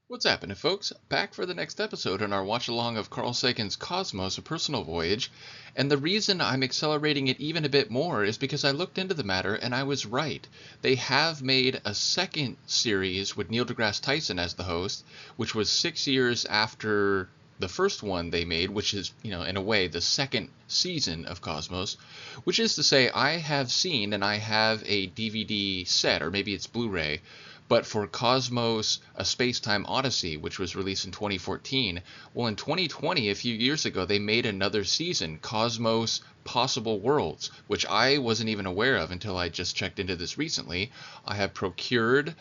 What's happening, folks? Back for the next episode in our watch-along of Carl Sagan's Cosmos, A Personal Voyage. And the reason I'm accelerating it even a bit more is because I looked into the matter and I was right. They have made a second series with Neil deGrasse Tyson as the host, which was 6 years after the first one they made, which is, in a way, the second season of Cosmos, which is to say I have seen and I have a DVD set, or maybe it's Blu-ray, but for Cosmos, A Space-Time Odyssey, which was released in 2014, well, in 2020, a few years ago, they made another season, Cosmos Possible Worlds, which I wasn't even aware of until I just checked into this recently. I have procured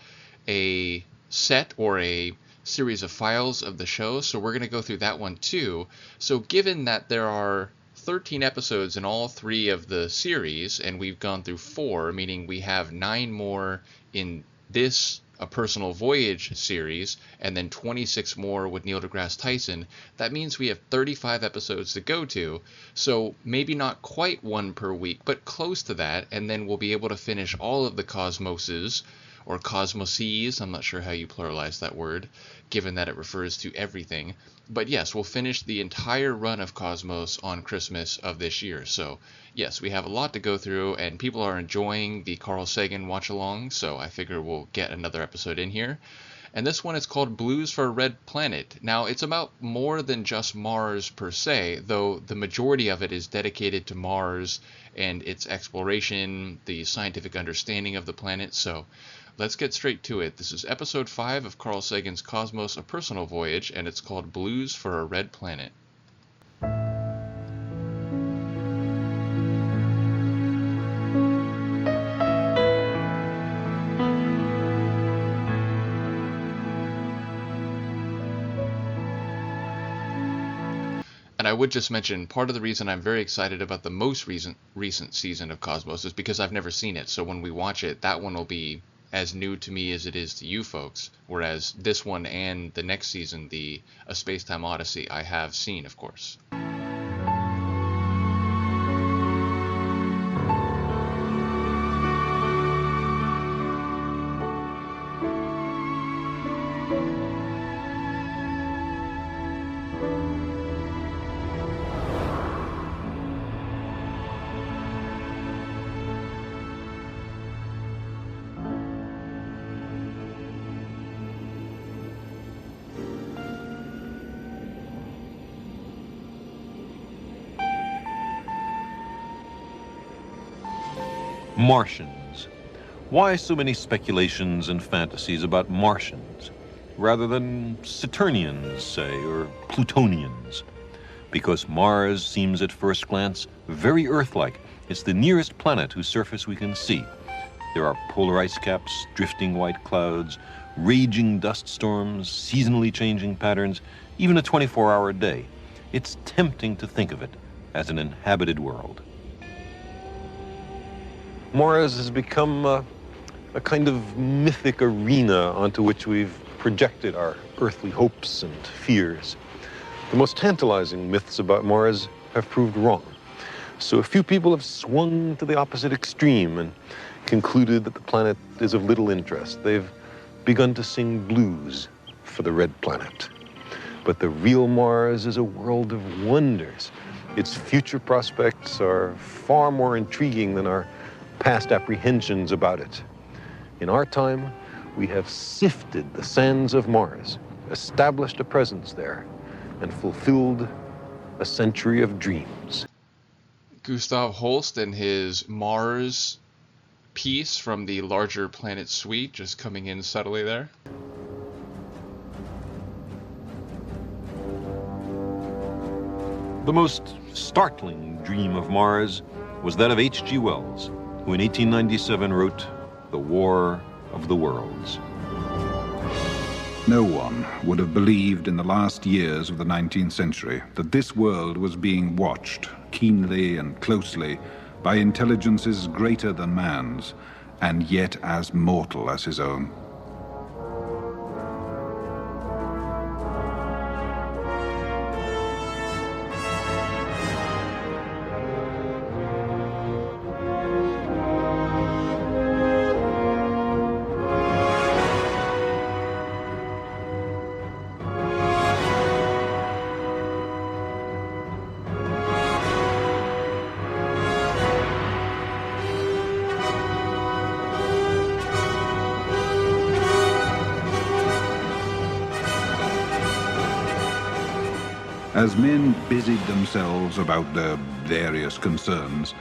a set or a series of files of the show, so we're going to go through that one too. So given that there are 13 episodes in all three of the series, and we've gone through 4, meaning we have 9 more in this A Personal Voyage series, and then 26 more with Neil deGrasse Tyson, that means we have 35 episodes to go to, so maybe not quite one per week, but close to that, and then we'll be able to finish all of the Cosmoses, or Cosmoses, I'm not sure how you pluralize that word, given that it refers to everything. But yes, we'll finish the entire run of Cosmos on Christmas of this year. So yes, we have a lot to go through, and people are enjoying the Carl Sagan watch-along, so I figure we'll get another episode in here. And this one is called Blues for a Red Planet. Now, it's about more than just Mars per se, though the majority of it is dedicated to Mars and its exploration, the scientific understanding of the planet. So let's get straight to it. This is episode 5 of Carl Sagan's Cosmos, A Personal Voyage, and it's called Blues for a Red Planet. And I would just mention, part of the reason I'm very excited about the most recent season of Cosmos is because I've never seen it. So when we watch it, that one will be as new to me as it is to you folks. Whereas this one and the next season, the A Space-Time Odyssey, I have seen, of course. Martians. Why so many speculations and fantasies about Martians, rather than Saturnians, say, or Plutonians? Because Mars seems at first glance very Earth-like. It's the nearest planet whose surface we can see. There are polar ice caps, drifting white clouds, raging dust storms, seasonally changing patterns, even a 24-hour day. It's tempting to think of it as an inhabited world. Mars has become a kind of mythic arena onto which we've projected our earthly hopes and fears. The most tantalizing myths about Mars have proved wrong. So a few people have swung to the opposite extreme and concluded that the planet is of little interest. They've begun to sing blues for the red planet. But the real Mars is a world of wonders. Its future prospects are far more intriguing than our past apprehensions about it. In our time, we have sifted the sands of Mars, established a presence there, and fulfilled a century of dreams. Gustav Holst and his Mars piece from the Larger Planet Suite just coming in subtly there. The most startling dream of Mars was that of H.G. Wells, who in 1897 wrote The War of the Worlds. No one would have believed in the last years of the 19th century that this world was being watched keenly and closely by intelligences greater than man's, and yet as mortal as his own. As men busied themselves about their various concerns,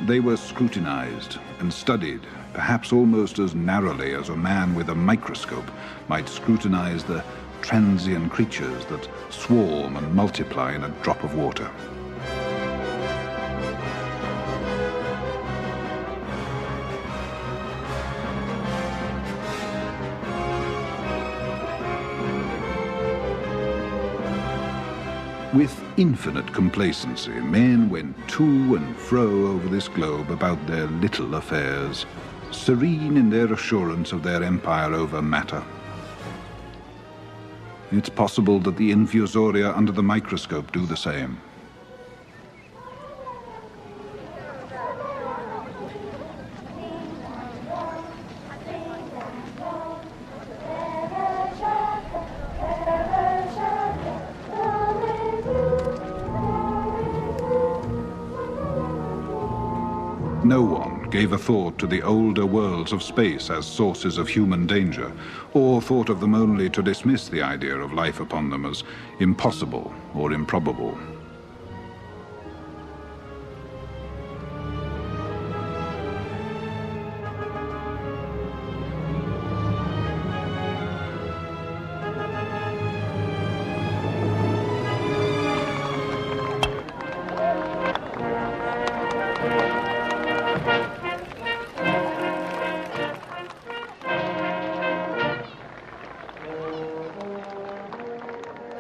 they were scrutinized and studied, perhaps almost as narrowly as a man with a microscope might scrutinize the transient creatures that swarm and multiply in a drop of water. With infinite complacency, men went to and fro over this globe about their little affairs, serene in their assurance of their empire over matter. It's possible that the infusoria under the microscope do the same. No one gave a thought to the older worlds of space as sources of human danger, or thought of them only to dismiss the idea of life upon them as impossible or improbable.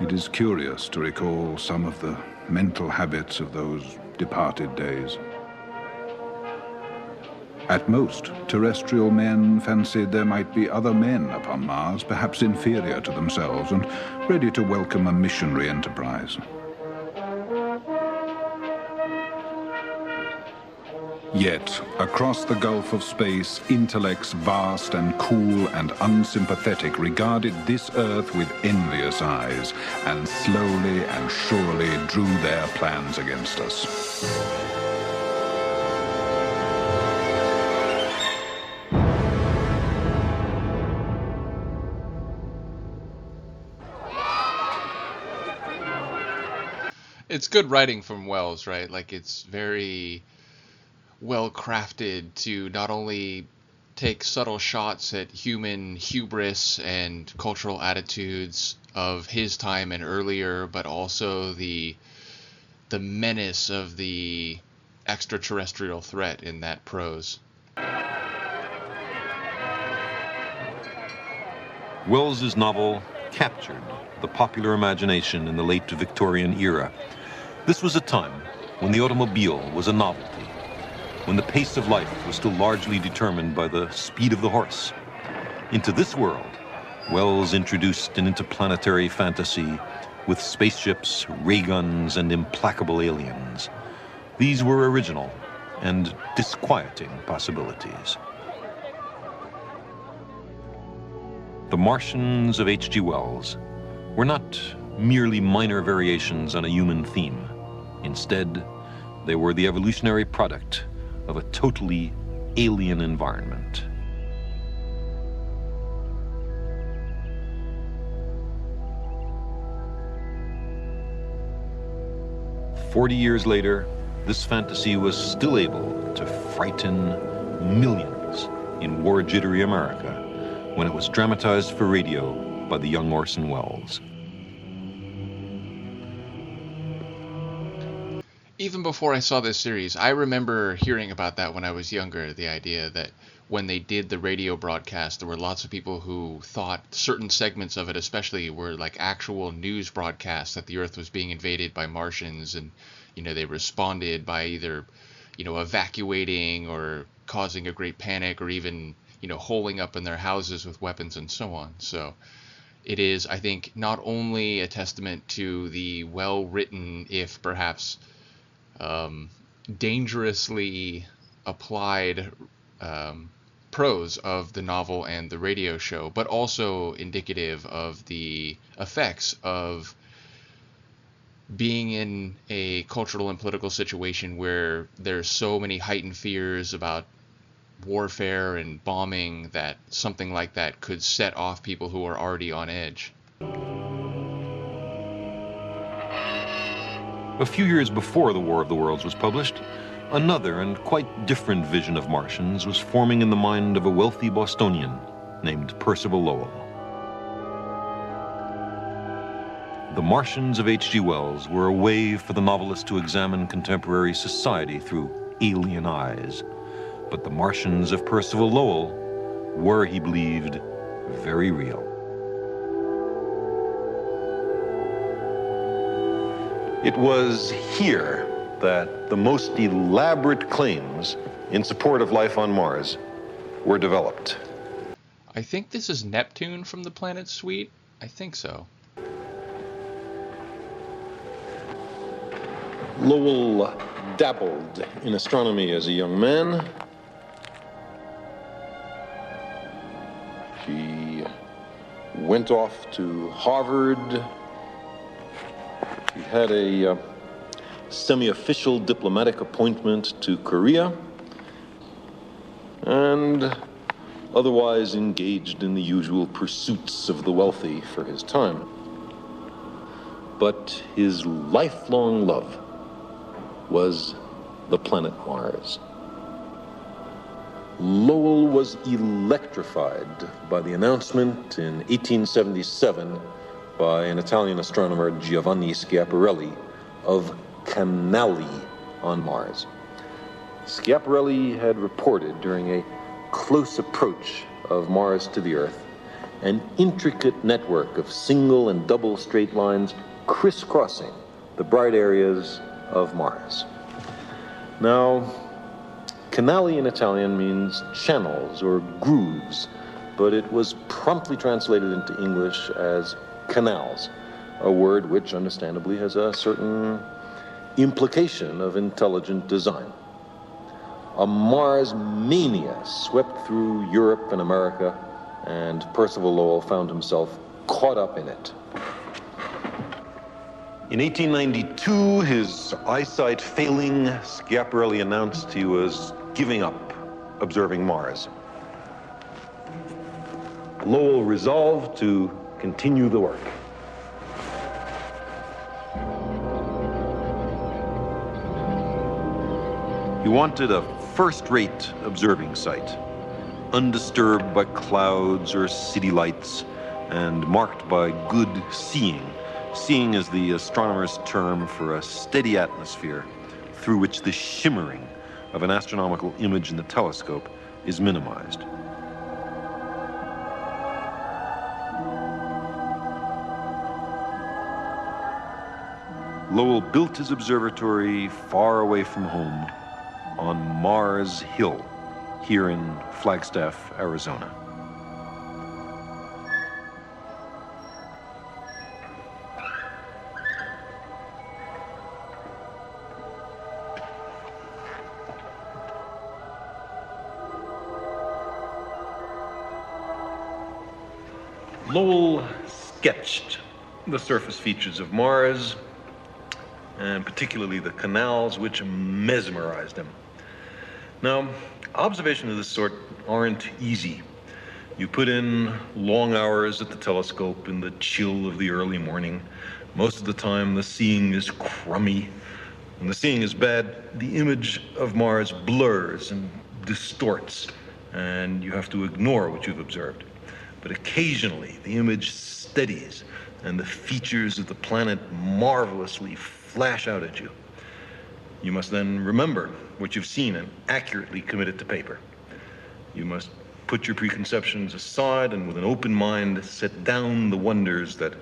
It is curious to recall some of the mental habits of those departed days. At most, terrestrial men fancied there might be other men upon Mars, perhaps inferior to themselves, and ready to welcome a missionary enterprise. Yet, across the gulf of space, intellects vast and cool and unsympathetic regarded this Earth with envious eyes, and slowly and surely drew their plans against us. It's good writing from Wells, right? Like, it's very well crafted to not only take subtle shots at human hubris and cultural attitudes of his time and earlier, but also the menace of the extraterrestrial threat in that prose. Wells's novel captured the popular imagination in the late Victorian era. This was a time when the automobile was a novelty, when the pace of life was still largely determined by the speed of the horse. Into this world, Wells introduced an interplanetary fantasy with spaceships, ray guns, and implacable aliens. These were original and disquieting possibilities. The Martians of H.G. Wells were not merely minor variations on a human theme. Instead, they were the evolutionary product of a totally alien environment. "40 years later, this fantasy was still able to frighten millions in war-jittery America when it was dramatized for radio by the young Orson Welles. Even before I saw this series, I remember hearing about that when I was younger, the idea that when they did the radio broadcast, there were lots of people who thought certain segments of it especially were like actual news broadcasts that the Earth was being invaded by Martians, and they responded by either evacuating or causing a great panic, or even holing up in their houses with weapons and so on. So it is, I think, not only a testament to the well-written, if perhaps dangerously applied prose of the novel and the radio show, but also indicative of the effects of being in a cultural and political situation where there's so many heightened fears about warfare and bombing that something like that could set off people who are already on edge. A few years before The War of the Worlds was published, another and quite different vision of Martians was forming in the mind of a wealthy Bostonian named Percival Lowell. The Martians of H.G. Wells were a way for the novelist to examine contemporary society through alien eyes. But the Martians of Percival Lowell were, he believed, very real. It was here that the most elaborate claims in support of life on Mars were developed. I think this is Neptune from the planet Suite. I think so. Lowell dabbled in astronomy as a young man. He went off to Harvard. He had a semi-official diplomatic appointment to Korea, and otherwise engaged in the usual pursuits of the wealthy for his time. But his lifelong love was the planet Mars. Lowell was electrified by the announcement in 1877 by an Italian astronomer, Giovanni Schiaparelli, of canali on Mars. Schiaparelli had reported during a close approach of Mars to the Earth an intricate network of single and double straight lines crisscrossing the bright areas of Mars. Now, canali in Italian means channels or grooves, but it was promptly translated into English as canals, a word which understandably has a certain implication of intelligent design. A Mars mania swept through Europe and America, and Percival Lowell found himself caught up in it. In 1892, his eyesight failing, Schiaparelli announced he was giving up observing Mars. Lowell resolved to continue the work. He wanted a first-rate observing site, undisturbed by clouds or city lights, and marked by good seeing. Seeing is the astronomer's term for a steady atmosphere through which the shimmering of an astronomical image in the telescope is minimized. Lowell built his observatory far away from home on Mars Hill, here in Flagstaff, Arizona. Lowell sketched the surface features of Mars, and particularly the canals, which mesmerized him. Now, observations of this sort aren't easy. You put in long hours at the telescope in the chill of the early morning. Most of the time, the seeing is crummy. When the seeing is bad, the image of Mars blurs and distorts, and you have to ignore what you've observed. But occasionally, the image steadies, and the features of the planet marvelously flash out at you. You must then remember what you've seen and accurately commit it to paper. You must put your preconceptions aside and with an open mind set down the wonders that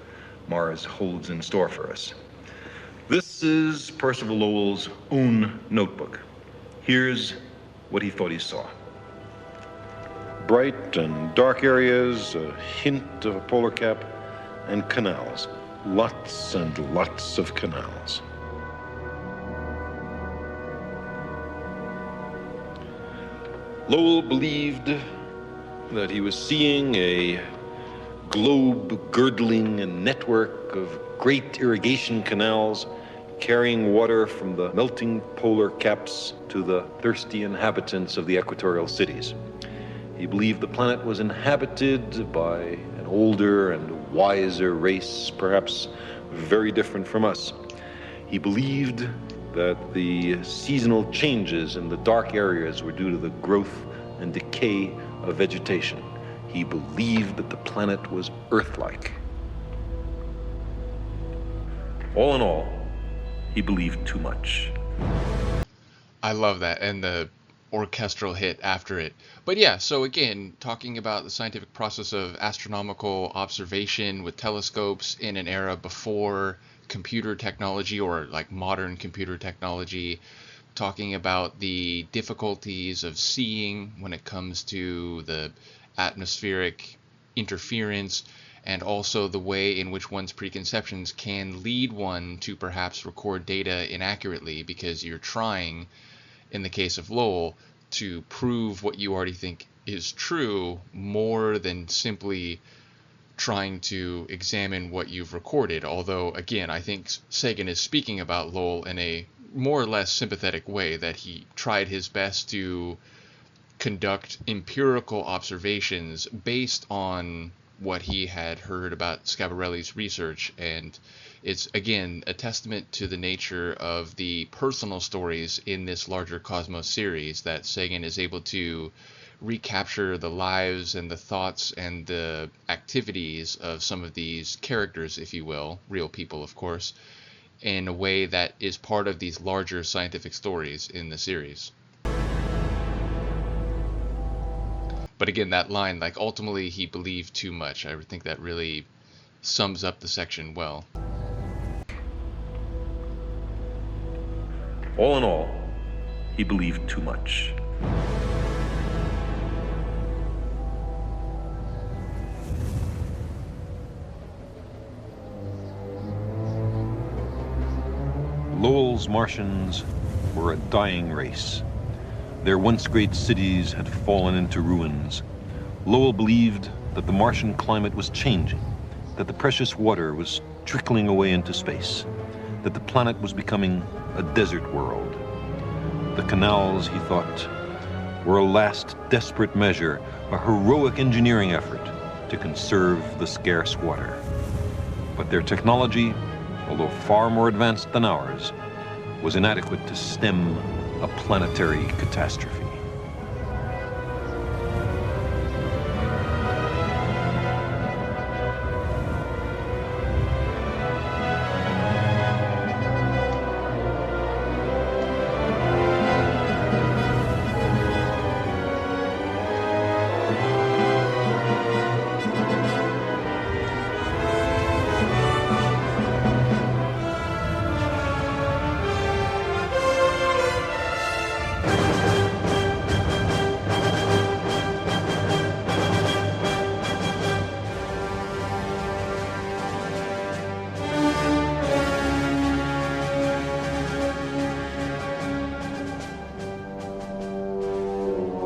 Mars holds in store for us. This is Percival Lowell's own notebook. Here's what he thought he saw. Bright and dark areas, a hint of a polar cap, and canals. Lots and lots of canals. Lowell believed that he was seeing a globe-girdling network of great irrigation canals carrying water from the melting polar caps to the thirsty inhabitants of the equatorial cities. He believed the planet was inhabited by an older and wiser race, perhaps very different from us. He believed that the seasonal changes in the dark areas were due to the growth and decay of vegetation. He believed that the planet was Earth-like. All in all, he believed too much. I love that, and the orchestral hit after it. But yeah, so again, talking about the scientific process of astronomical observation with telescopes in an era before computer technology, or like modern computer technology, talking about the difficulties of seeing when it comes to the atmospheric interference, and also the way in which one's preconceptions can lead one to perhaps record data inaccurately, because you're trying, in the case of Lowell, to prove what you already think is true more than simply trying to examine what you've recorded. Although, again, I think Sagan is speaking about Lowell in a more or less sympathetic way, that he tried his best to conduct empirical observations based on what he had heard about Schiaparelli's research. And it's, again, a testament to the nature of the personal stories in this larger Cosmos series that Sagan is able to recapture the lives and the thoughts and the activities of some of these characters, if you will, real people, of course, in a way that is part of these larger scientific stories in the series. But again, that line, like, ultimately he believed too much, I think that really sums up the section well. All in all, he believed too much. Lowell's Martians were a dying race. Their once great cities had fallen into ruins. Lowell believed that the Martian climate was changing, that the precious water was trickling away into space, that the planet was becoming a desert world. The canals, he thought, were a last desperate measure, a heroic engineering effort to conserve the scarce water. But their technology, although far more advanced than ours, was inadequate to stem a planetary catastrophe.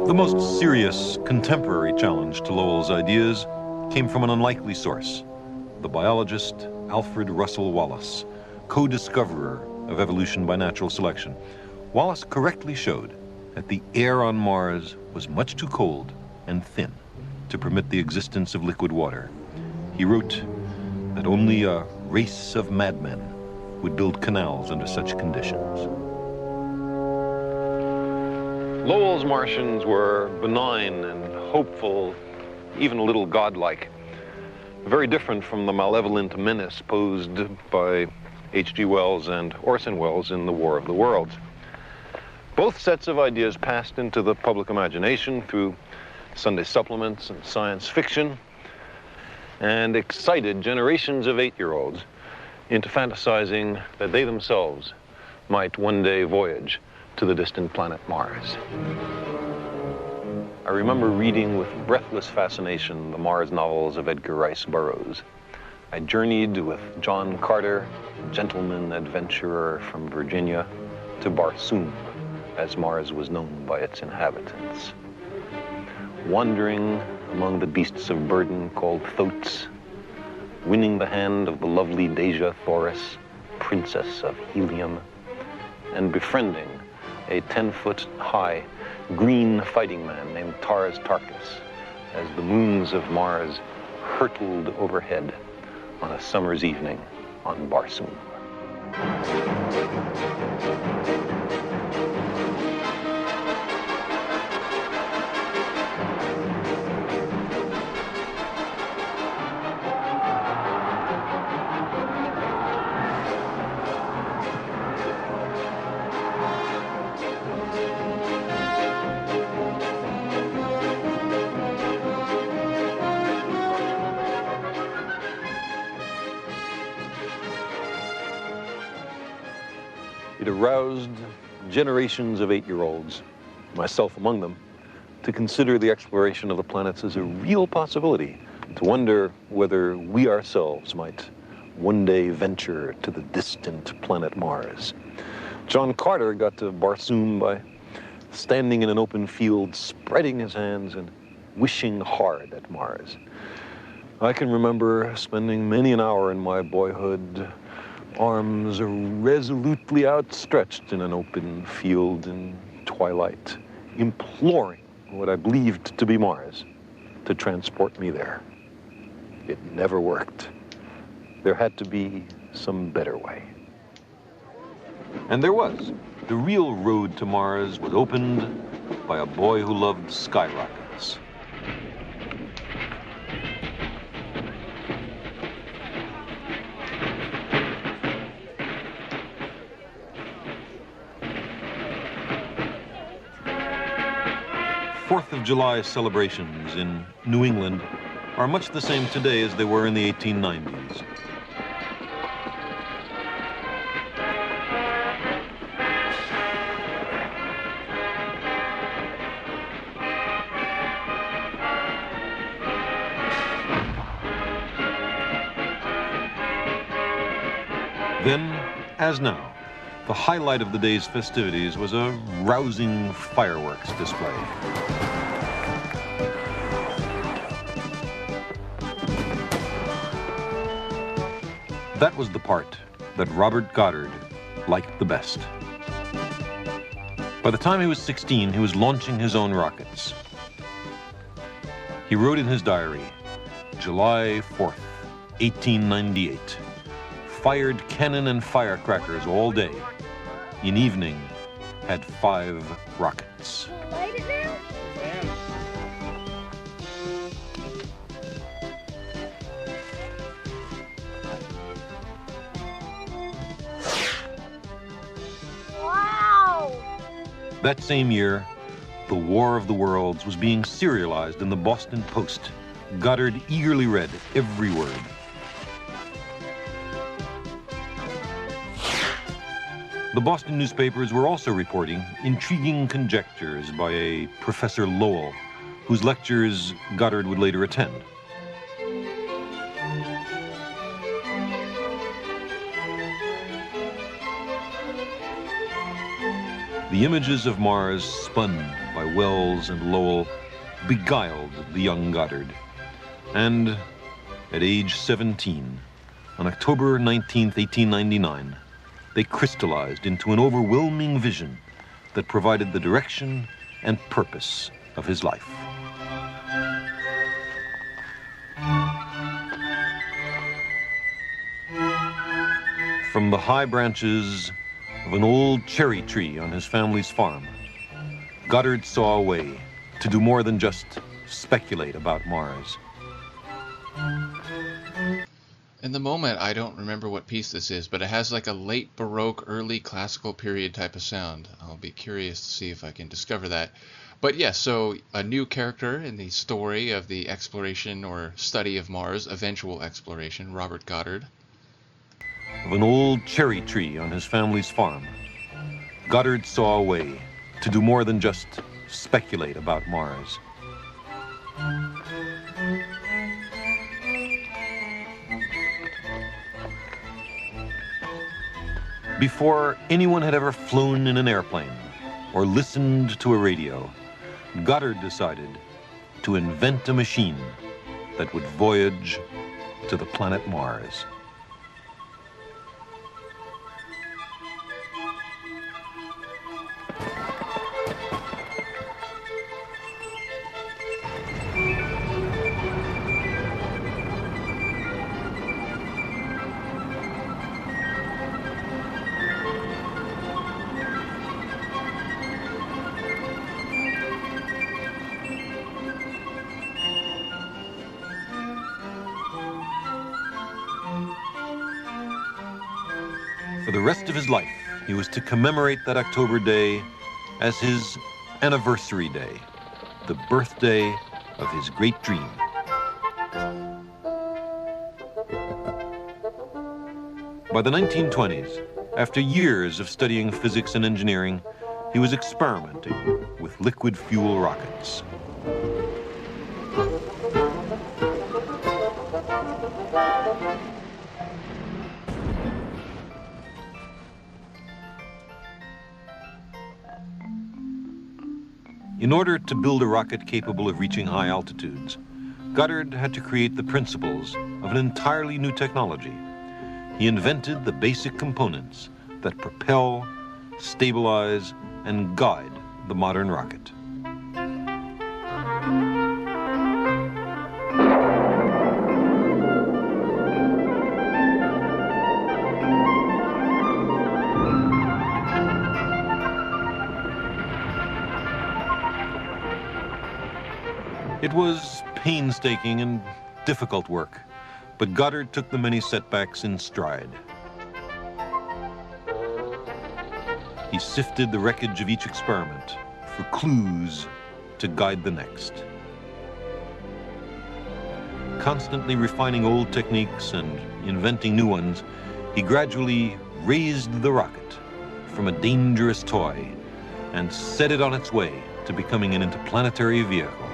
The most serious contemporary challenge to Lowell's ideas came from an unlikely source, the biologist Alfred Russel Wallace, co-discoverer of evolution by natural selection. Wallace correctly showed that the air on Mars was much too cold and thin to permit the existence of liquid water. He wrote that only a race of madmen would build canals under such conditions. Lowell's Martians were benign and hopeful, even a little godlike. Very different from the malevolent menace posed by H.G. Wells and Orson Welles in The War of the Worlds. Both sets of ideas passed into the public imagination through Sunday supplements and science fiction, and excited generations of 8-year-olds into fantasizing that they themselves might one day voyage to the distant planet Mars. I remember reading with breathless fascination the Mars novels of Edgar Rice Burroughs. I journeyed with John Carter, gentleman adventurer from Virginia, to Barsoom, as Mars was known by its inhabitants. Wandering among the beasts of burden called thoats, winning the hand of the lovely Deja Thoris, princess of helium, and befriending a 10-foot-high green fighting man named Tars Tarkas as the moons of Mars hurtled overhead on a summer's evening on Barsoom. It aroused generations of 8-year-olds, myself among them, to consider the exploration of the planets as a real possibility, to wonder whether we ourselves might one day venture to the distant planet Mars. John Carter got to Barsoom by standing in an open field, spreading his hands and wishing hard at Mars. I can remember spending many an hour in my boyhood, arms resolutely outstretched in an open field in twilight, imploring what I believed to be Mars to transport me there. It never worked. There had to be some better way. And there was. The real road to Mars was opened by a boy who loved skyrockets. Fourth of July celebrations in New England are much the same today as they were in the 1890s. Then, as now, the highlight of the day's festivities was a rousing fireworks display. That was the part that Robert Goddard liked the best. By the time he was 16, he was launching his own rockets. He wrote in his diary, July 4th, 1898, fired cannon and firecrackers all day. In evening, had 5 rockets. Light it now? Wow! That same year, The War of the Worlds was being serialized in the Boston Post. Goddard eagerly read every word. The Boston newspapers were also reporting intriguing conjectures by a Professor Lowell, whose lectures Goddard would later attend. The images of Mars spun by Wells and Lowell beguiled the young Goddard. And at age 17, on October 19th, 1899, they crystallized into an overwhelming vision that provided the direction and purpose of his life. From the high branches of an old cherry tree on his family's farm, Goddard saw a way to do more than just speculate about Mars. In the moment, I don't remember what piece this is, but it has like a late Baroque, early classical period type of sound. I'll be curious to see if I can discover that. But yes, so a new character in the story of the exploration or study of Mars, eventual exploration, Robert Goddard. Of an old cherry tree on his family's farm, Goddard saw a way to do more than just speculate about Mars. Before anyone had ever flown in an airplane or listened to a radio, Goddard decided to invent a machine that would voyage to the planet Mars. For the rest of his life, he was to commemorate that October day as his anniversary day, the birthday of his great dream. By the 1920s, after years of studying physics and engineering, he was experimenting with liquid fuel rockets. In order to build a rocket capable of reaching high altitudes, Goddard had to create the principles of an entirely new technology. He invented the basic components that propel, stabilize, and guide the modern rocket. It was painstaking and difficult work, but Goddard took the many setbacks in stride. He sifted the wreckage of each experiment for clues to guide the next. Constantly refining old techniques and inventing new ones, he gradually raised the rocket from a dangerous toy and set it on its way to becoming an interplanetary vehicle.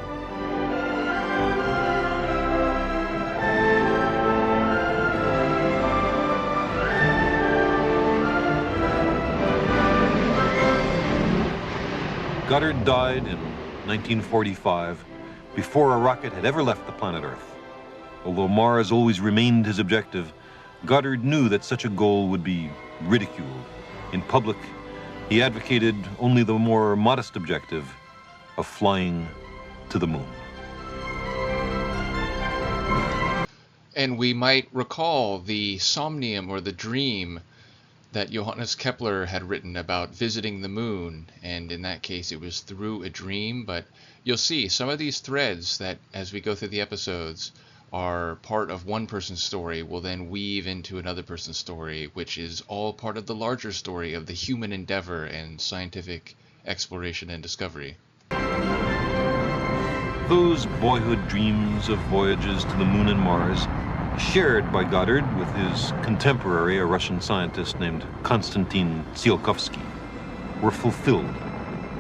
Goddard died in 1945 before a rocket had ever left the planet Earth. Although Mars always remained his objective, Goddard knew that such a goal would be ridiculed. In public, he advocated only the more modest objective of flying to the moon. And we might recall the somnium or the dream that Johannes Kepler had written about visiting the moon, and in that case it was through a dream. But you'll see some of these threads that, as we go through the episodes, are part of one person's story will then weave into another person's story, which is all part of the larger story of the human endeavor and scientific exploration and discovery. Those boyhood dreams of voyages to the moon and Mars, shared by Goddard with his contemporary, a Russian scientist named Konstantin Tsiolkovsky, were fulfilled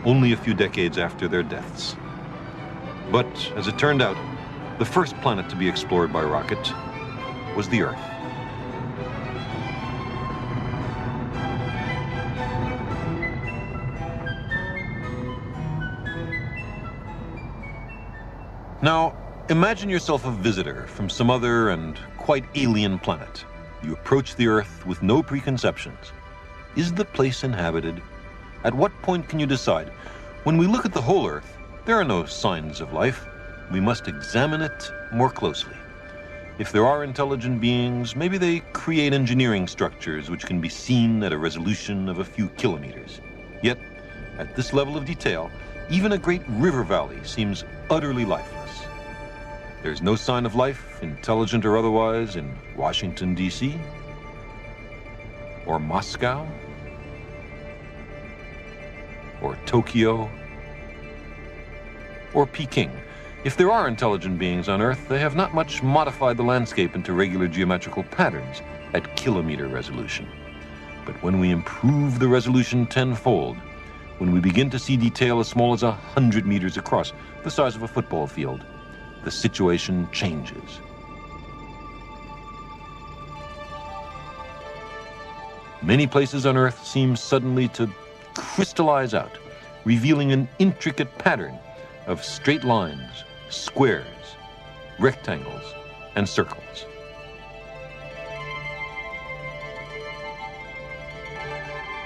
only a few decades after their deaths. But, as it turned out, the first planet to be explored by rocket was the Earth. Now, imagine yourself a visitor from some other and quite alien planet. You approach the Earth with no preconceptions. Is the place inhabited? At what point can you decide? When we look at the whole Earth, there are no signs of life. We must examine it more closely. If there are intelligent beings, maybe they create engineering structures which can be seen at a resolution of a few kilometers. Yet, at this level of detail, even a great river valley seems utterly lifeless. There's no sign of life, intelligent or otherwise, in Washington, D.C., or Moscow, or Tokyo, or Peking. If there are intelligent beings on Earth, they have not much modified the landscape into regular geometrical patterns at kilometer resolution. But when we improve the resolution tenfold, when we begin to see detail as small as 100 meters across, the size of a football field, the situation changes. Many places on Earth seem suddenly to crystallize out, revealing an intricate pattern of straight lines, squares, rectangles, and circles.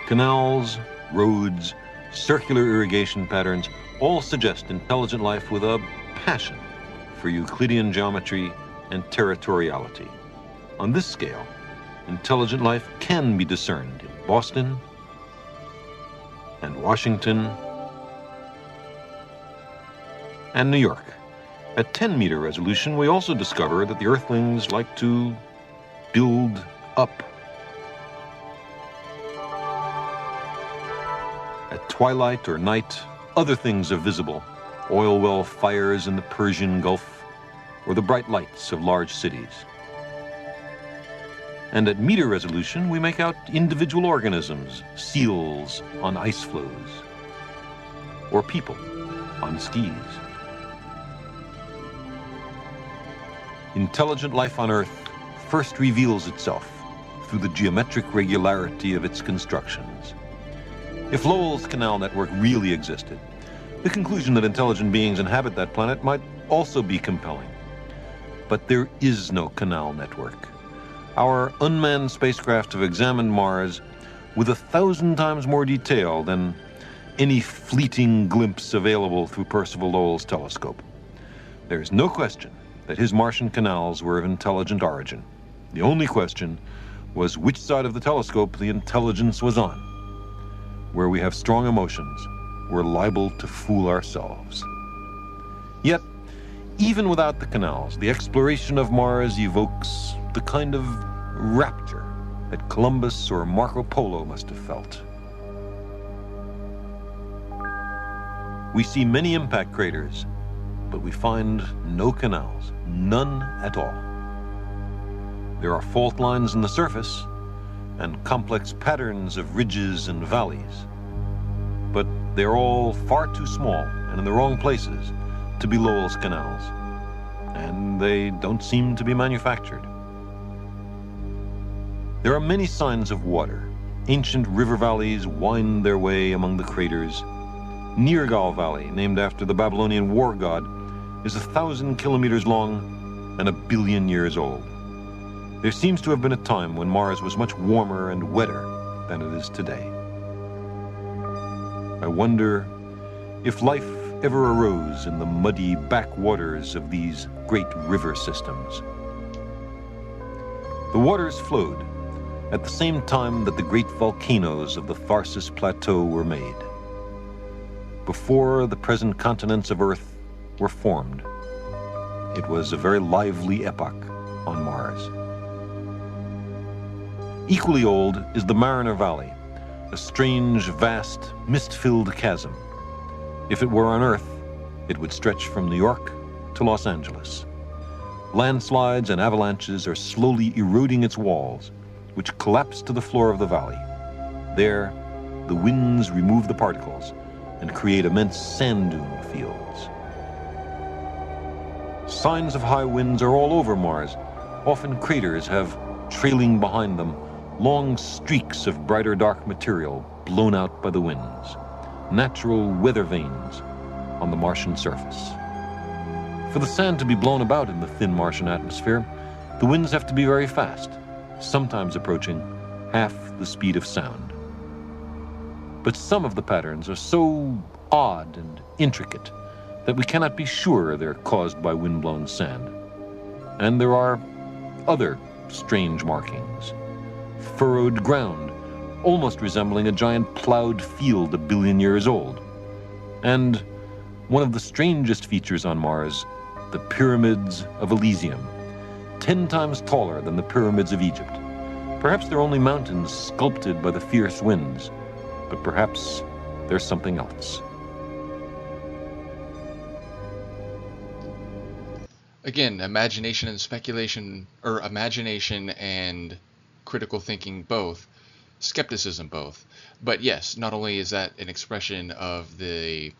Canals, roads, circular irrigation patterns all suggest intelligent life with a passion for Euclidean geometry and territoriality. On this scale, intelligent life can be discerned in Boston and Washington and New York. At 10-meter resolution, we also discover that the Earthlings like to build up. At twilight or night, other things are visible. Oil well fires in the Persian Gulf, or the bright lights of large cities. And at meter resolution, we make out individual organisms, seals on ice floes, or people on skis. Intelligent life on Earth first reveals itself through the geometric regularity of its constructions. If Lowell's canal network really existed, the conclusion that intelligent beings inhabit that planet might also be compelling. But there is no canal network. Our unmanned spacecraft have examined Mars with 1,000 times more detail than any fleeting glimpse available through Percival Lowell's telescope. There is no question that his Martian canals were of intelligent origin. The only question was which side of the telescope the intelligence was on. Where we have strong emotions, we're liable to fool ourselves. Yet, even without the canals, the exploration of Mars evokes the kind of rapture that Columbus or Marco Polo must have felt. We see many impact craters, but we find no canals, none at all. There are fault lines in the surface and complex patterns of ridges and valleys, but they're all far too small and in the wrong places to be Lowell's canals, and they don't seem to be manufactured. There are many signs of water. Ancient river valleys wind their way among the craters. Nergal Valley, named after the Babylonian war god, is 1,000 kilometers long and 1 billion years old. There seems to have been a time when Mars was much warmer and wetter than it is today. I wonder if life ever arose in the muddy backwaters of these great river systems. The waters flowed at the same time that the great volcanoes of the Tharsis Plateau were made, before the present continents of Earth were formed. It was a very lively epoch on Mars. Equally old is the Mariner Valley, a strange, vast, mist-filled chasm. If it were on Earth, it would stretch from New York to Los Angeles. Landslides and avalanches are slowly eroding its walls, which collapse to the floor of the valley. There, the winds remove the particles and create immense sand dune fields. Signs of high winds are all over Mars. Often craters have, trailing behind them, long streaks of brighter dark material blown out by the winds, natural weather vanes on the Martian surface. For the sand to be blown about in the thin Martian atmosphere, the winds have to be very fast, sometimes approaching half the speed of sound. But some of the patterns are so odd and intricate that we cannot be sure they're caused by wind-blown sand. And there are other strange markings. Furrowed ground, almost resembling a giant plowed field 1 billion years old. And one of the strangest features on Mars, the pyramids of Elysium, 10 times taller than the pyramids of Egypt. Perhaps they're only mountains sculpted by the fierce winds, but perhaps there's something else. Again, imagination and speculation, or imagination and critical thinking both, skepticism both. But yes, not only is that an expression of the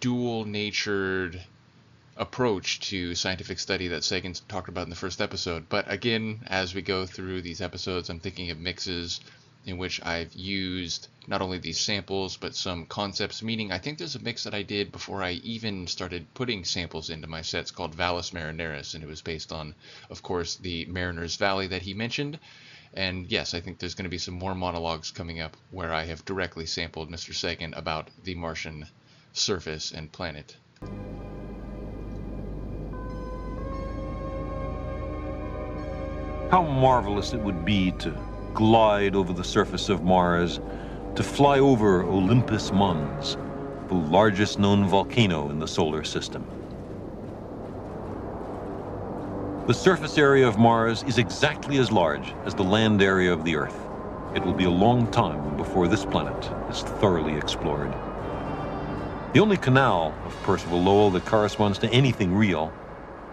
dual-natured approach to scientific study that Sagan talked about in the first episode, but again, as we go through these episodes, I'm thinking of mixes in which I've used not only these samples, but some concepts, meaning I think there's a mix that I did before I even started putting samples into my sets called Valles Marineris, and it was based on, of course, the Mariner's Valley that he mentioned. And yes, I think there's going to be some more monologues coming up where I have directly sampled Mr. Sagan about the Martian surface and planet. How marvelous it would be to glide over the surface of Mars, to fly over Olympus Mons, the largest known volcano in the solar system. The surface area of Mars is exactly as large as the land area of the Earth. it will be a long time before this planet is thoroughly explored. The only canal of Percival Lowell that corresponds to anything real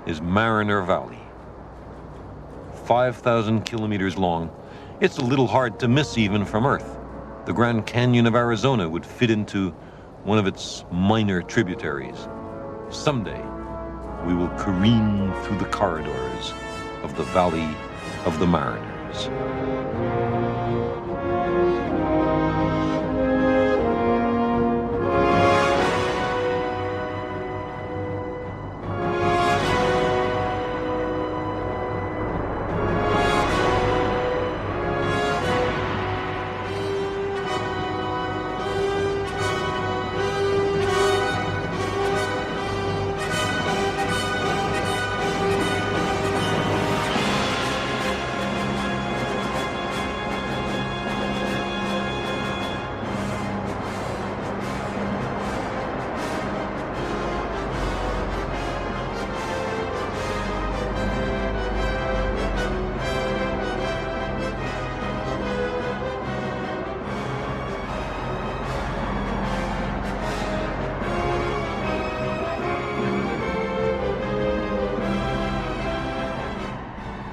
is Mariner Valley. 5,000 kilometers long. It's a little hard to miss even from Earth. The Grand Canyon of Arizona would fit into one of its minor tributaries. Someday, we will careen through the corridors of the Valley of the Mariners.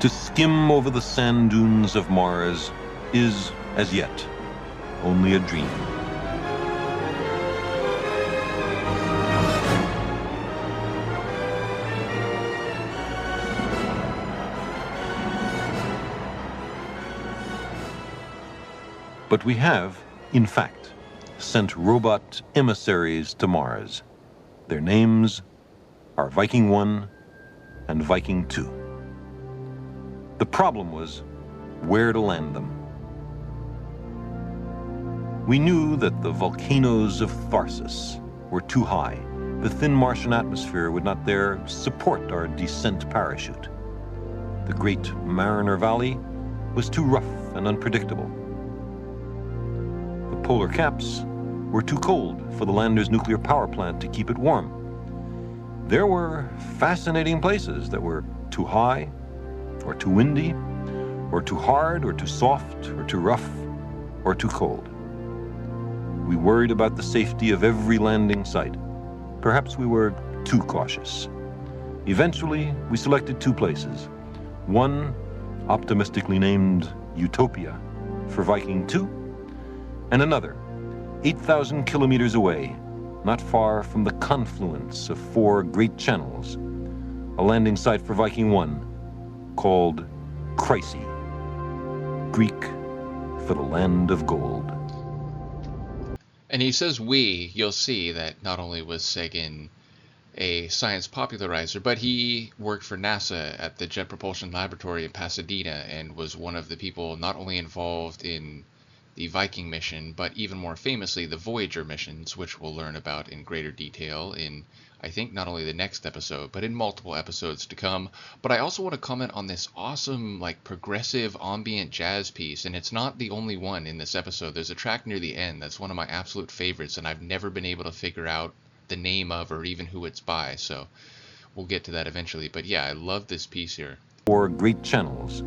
To skim over the sand dunes of Mars is, as yet, only a dream. But we have, in fact, sent robot emissaries to Mars. Their names are Viking 1 and Viking 2. The problem was where to land them. We knew that the volcanoes of Tharsis were too high. The thin Martian atmosphere would not there support our descent parachute. The great Mariner Valley was too rough and unpredictable. The polar caps were too cold for the lander's nuclear power plant to keep it warm. There were fascinating places that were too high, or too windy, or too hard, or too soft, or too rough, or too cold. We worried about the safety of every landing site. Perhaps we were too cautious. Eventually, we selected two places. One, optimistically named Utopia, for Viking 2, and another, 8,000 kilometers away, not far from the confluence of four great channels, a landing site for Viking 1, called Chryse, Greek for the land of gold. And he says we, you'll see that not only was Sagan a science popularizer, but he worked for NASA at the Jet Propulsion Laboratory in Pasadena and was one of the people not only involved in the Viking mission, but even more famously the Voyager missions, which we'll learn about in greater detail in, I think, not only the next episode, but in multiple episodes to come. But I also want to comment on this awesome, like, progressive ambient jazz piece, and it's not the only one in this episode. There's a track near the end that's one of my absolute favorites, and I've never been able to figure out the name of or even who it's by, so we'll get to that eventually. But yeah, I love this piece here. Four great channels,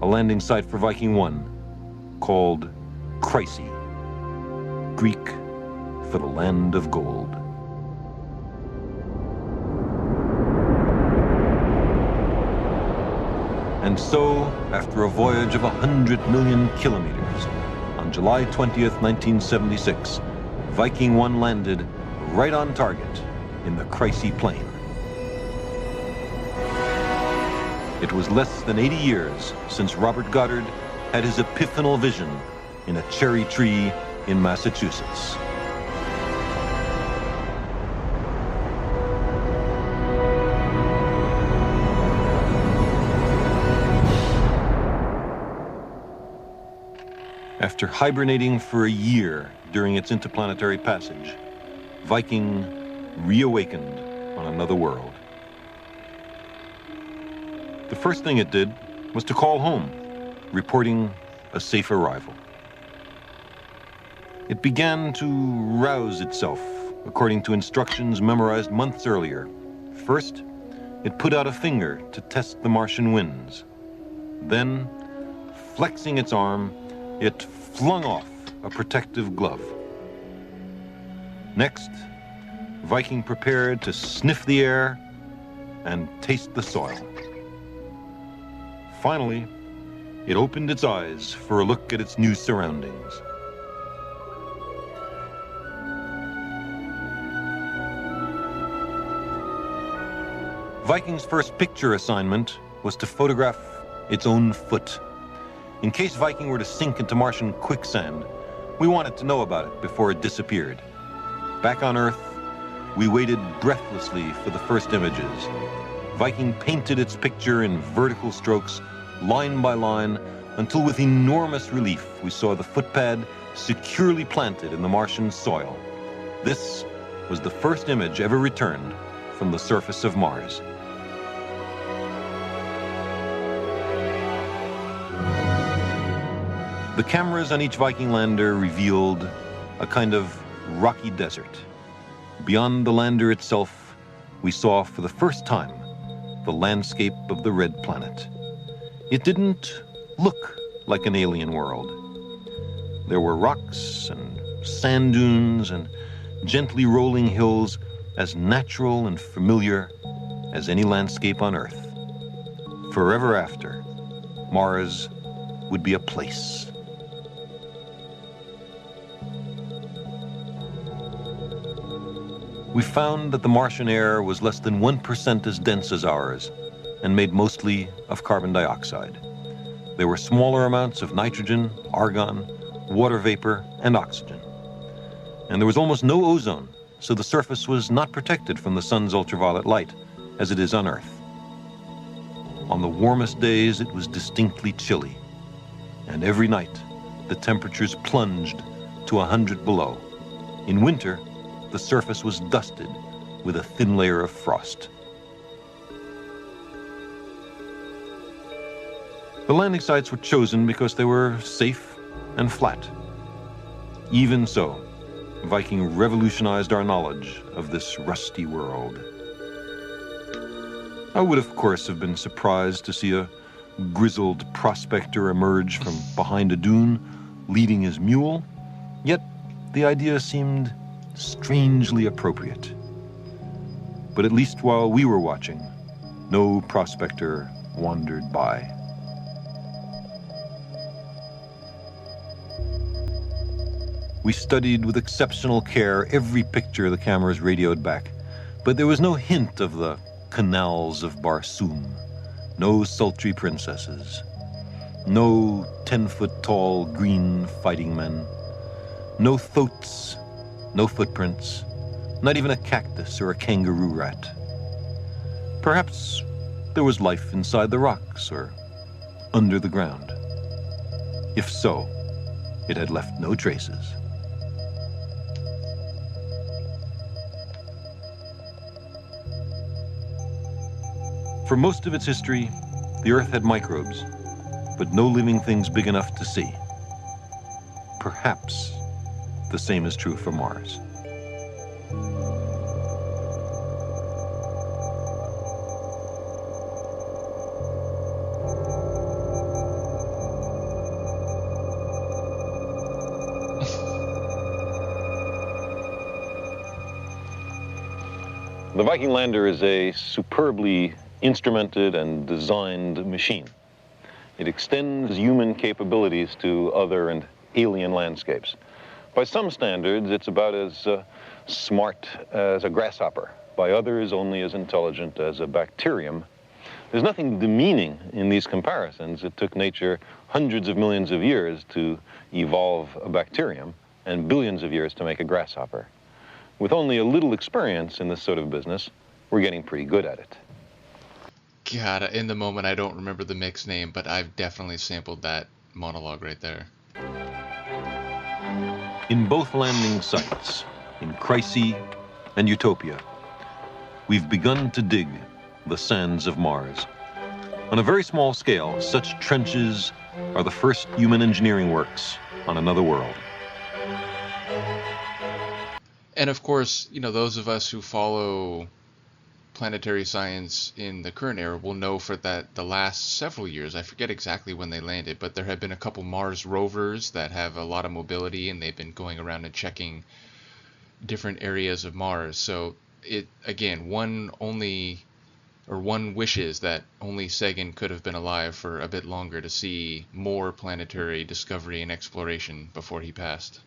a landing site for Viking 1, called Chryse, Greek for the land of gold. And so, after a voyage of 100 million kilometers, on July 20th, 1976, Viking 1 landed right on target in the Chryse Plain. It was less than 80 years since Robert Goddard had his epiphanal vision in a cherry tree in Massachusetts. After hibernating for a year during its interplanetary passage, Viking reawakened on another world. The first thing it did was to call home, reporting a safe arrival. It began to rouse itself according to instructions memorized months earlier. First, it put out a finger to test the Martian winds. Then, flexing its arm, it flung off a protective glove. Next, Viking prepared to sniff the air and taste the soil. Finally, it opened its eyes for a look at its new surroundings. Viking's first picture assignment was to photograph its own foot. In case Viking were to sink into Martian quicksand, we wanted to know about it before it disappeared. Back on Earth, we waited breathlessly for the first images. Viking painted its picture in vertical strokes, line by line, until with enormous relief we saw the footpad securely planted in the Martian soil. This was the first image ever returned from the surface of Mars. The cameras on each Viking lander revealed a kind of rocky desert. Beyond the lander itself, we saw for the first time the landscape of the Red Planet. It didn't look like an alien world. There were rocks and sand dunes and gently rolling hills as natural and familiar as any landscape on Earth. Forever after, Mars would be a place. We found that the Martian air was less than 1% as dense as ours and made mostly of carbon dioxide. There were smaller amounts of nitrogen, argon, water vapor, and oxygen. And there was almost no ozone, so the surface was not protected from the sun's ultraviolet light as it is on Earth. On the warmest days, it was distinctly chilly, and every night the temperatures plunged to 100 below. In winter, the surface was dusted with a thin layer of frost. The landing sites were chosen because they were safe and flat. Even so, Viking revolutionized our knowledge of this rusty world. I would, of course, have been surprised to see a grizzled prospector emerge from behind a dune, leading his mule, yet the idea seemed strangely appropriate. But at least while we were watching, no prospector wandered by. We studied with exceptional care every picture the cameras radioed back, but there was no hint of the canals of Barsoom, no sultry princesses, no 10-foot-tall green fighting men, no thoats, no footprints, not even a cactus or a kangaroo rat. Perhaps there was life inside the rocks or under the ground. If so, it had left no traces. For most of its history, the Earth had microbes, but no living things big enough to see. Perhaps the same is true for Mars. The Viking lander is a superbly instrumented and designed machine. It extends human capabilities to other and alien landscapes. By some standards, it's about as smart as a grasshopper. By others, only as intelligent as a bacterium. There's nothing demeaning in these comparisons. It took nature hundreds of millions of years to evolve a bacterium and billions of years to make a grasshopper. With only a little experience in this sort of business, we're getting pretty good at it. God, in the moment I don't remember the mix name, but I've definitely sampled that monologue right there. In both landing sites, in Chryse and Utopia, we've begun to dig the sands of Mars. On a very small scale, such trenches are the first human engineering works on another world. And of course, you know, those of us who follow planetary science in the current era will know for that the last several years, I forget exactly when they landed, but there have been a couple Mars rovers that have a lot of mobility, and they've been going around and checking different areas of Mars. So it, again, one wishes that only Sagan could have been alive for a bit longer to see more planetary discovery and exploration before he passed.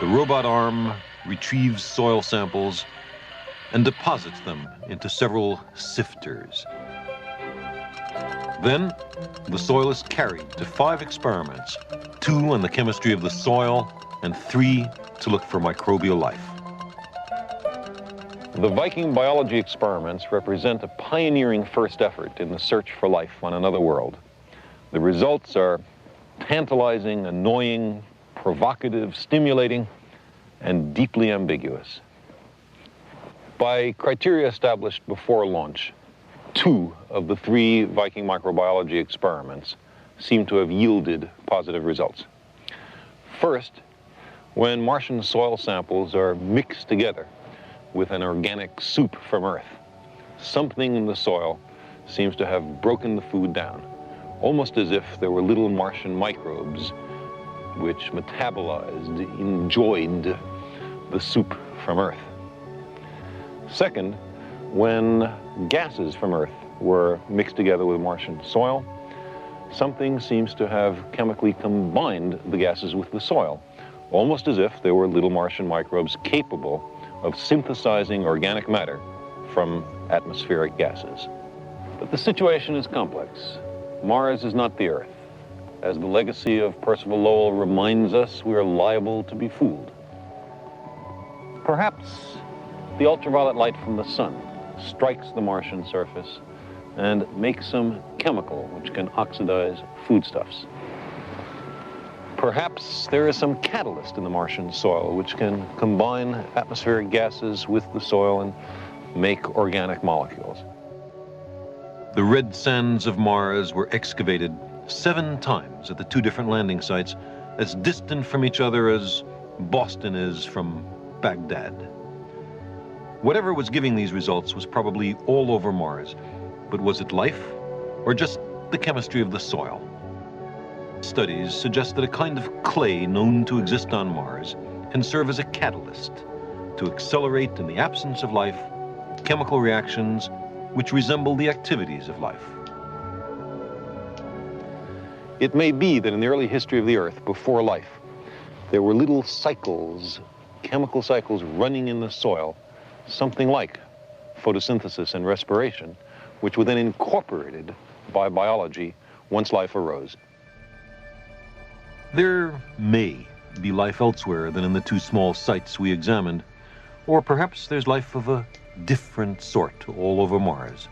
The robot arm retrieves soil samples and deposits them into several sifters. Then, the soil is carried to 5 experiments, 2 on the chemistry of the soil and 3 to look for microbial life. The Viking biology experiments represent a pioneering first effort in the search for life on another world. The results are tantalizing, annoying, provocative, stimulating, and deeply ambiguous. By criteria established before launch, 2 of the 3 Viking microbiology experiments seem to have yielded positive results. First, when Martian soil samples are mixed together with an organic soup from Earth, something in the soil seems to have broken the food down, almost as if there were little Martian microbes which metabolized, enjoyed the soup from Earth. Second, when gases from Earth were mixed together with Martian soil, something seems to have chemically combined the gases with the soil, almost as if there were little Martian microbes capable of synthesizing organic matter from atmospheric gases. But the situation is complex. Mars is not the Earth. As the legacy of Percival Lowell reminds us, we are liable to be fooled. Perhaps the ultraviolet light from the sun strikes the Martian surface and makes some chemical which can oxidize foodstuffs. Perhaps there is some catalyst in the Martian soil which can combine atmospheric gases with the soil and make organic molecules. The red sands of Mars were excavated 7 times at the 2 different landing sites, as distant from each other as Boston is from Baghdad. Whatever was giving these results was probably all over Mars, but was it life or just the chemistry of the soil? Studies suggest that a kind of clay known to exist on Mars can serve as a catalyst to accelerate, in the absence of life, chemical reactions which resemble the activities of life. It may be that in the early history of the Earth, before life, there were little cycles, chemical cycles running in the soil, something like photosynthesis and respiration, which were then incorporated by biology once life arose. There may be life elsewhere than in the 2 small sites we examined, or perhaps there's life of a different sort all over Mars.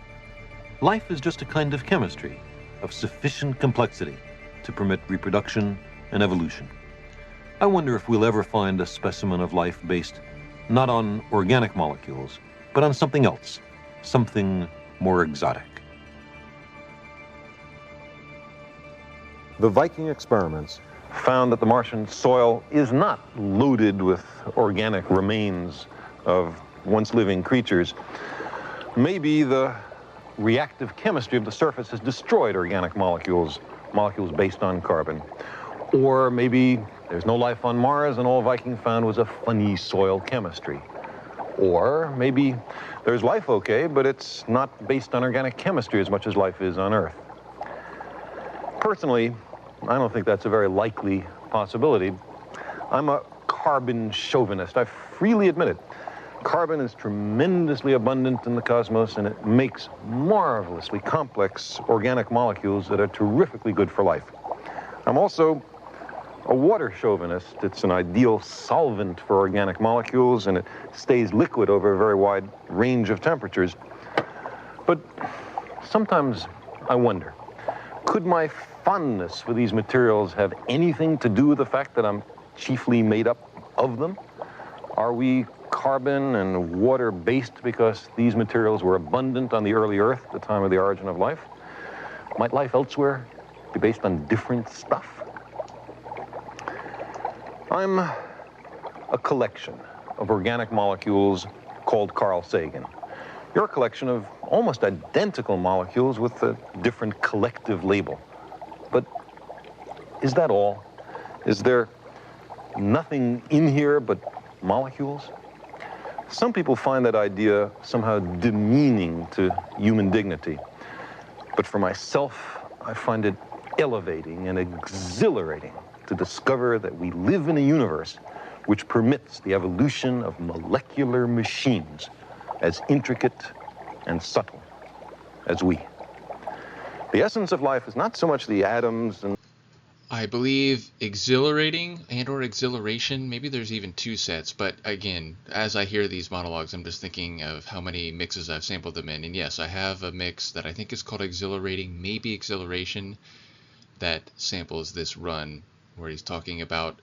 Life is just a kind of chemistry of sufficient complexity to permit reproduction and evolution. I wonder if we'll ever find a specimen of life based not on organic molecules, but on something else, something more exotic. The Viking experiments found that the Martian soil is not loaded with organic remains of once living creatures. Maybe the reactive chemistry of the surface has destroyed organic molecules based on carbon. Or maybe there's no life on Mars and all Viking found was a funny soil chemistry. Or maybe there's life, okay, but it's not based on organic chemistry as much as life is on Earth. Personally, I don't think that's a very likely possibility. I'm a carbon chauvinist. I freely admit it. Carbon is tremendously abundant in the cosmos, and it makes marvelously complex organic molecules that are terrifically good for life. I'm also a water chauvinist. It's an ideal solvent for organic molecules, and it stays liquid over a very wide range of temperatures. But sometimes I wonder, could my fondness for these materials have anything to do with the fact that I'm chiefly made up of them? Are we carbon and water based because these materials were abundant on the early Earth at the time of the origin of life? Might life elsewhere be based on different stuff? I'm a collection of organic molecules called Carl Sagan. You're a collection of almost identical molecules with a different collective label. But is that all? Is there nothing in here but molecules? Some people find that idea somehow demeaning to human dignity. But for myself, I find it elevating and exhilarating to discover that we live in a universe which permits the evolution of molecular machines as intricate and subtle as we. The essence of life is not so much the atoms and... I believe exhilarating and or exhilaration, maybe there's even two sets, but again, as I hear these monologues, I'm just thinking of how many mixes I've sampled them in. And yes, I have a mix that I think is called exhilarating, maybe exhilaration, that samples this run where he's talking about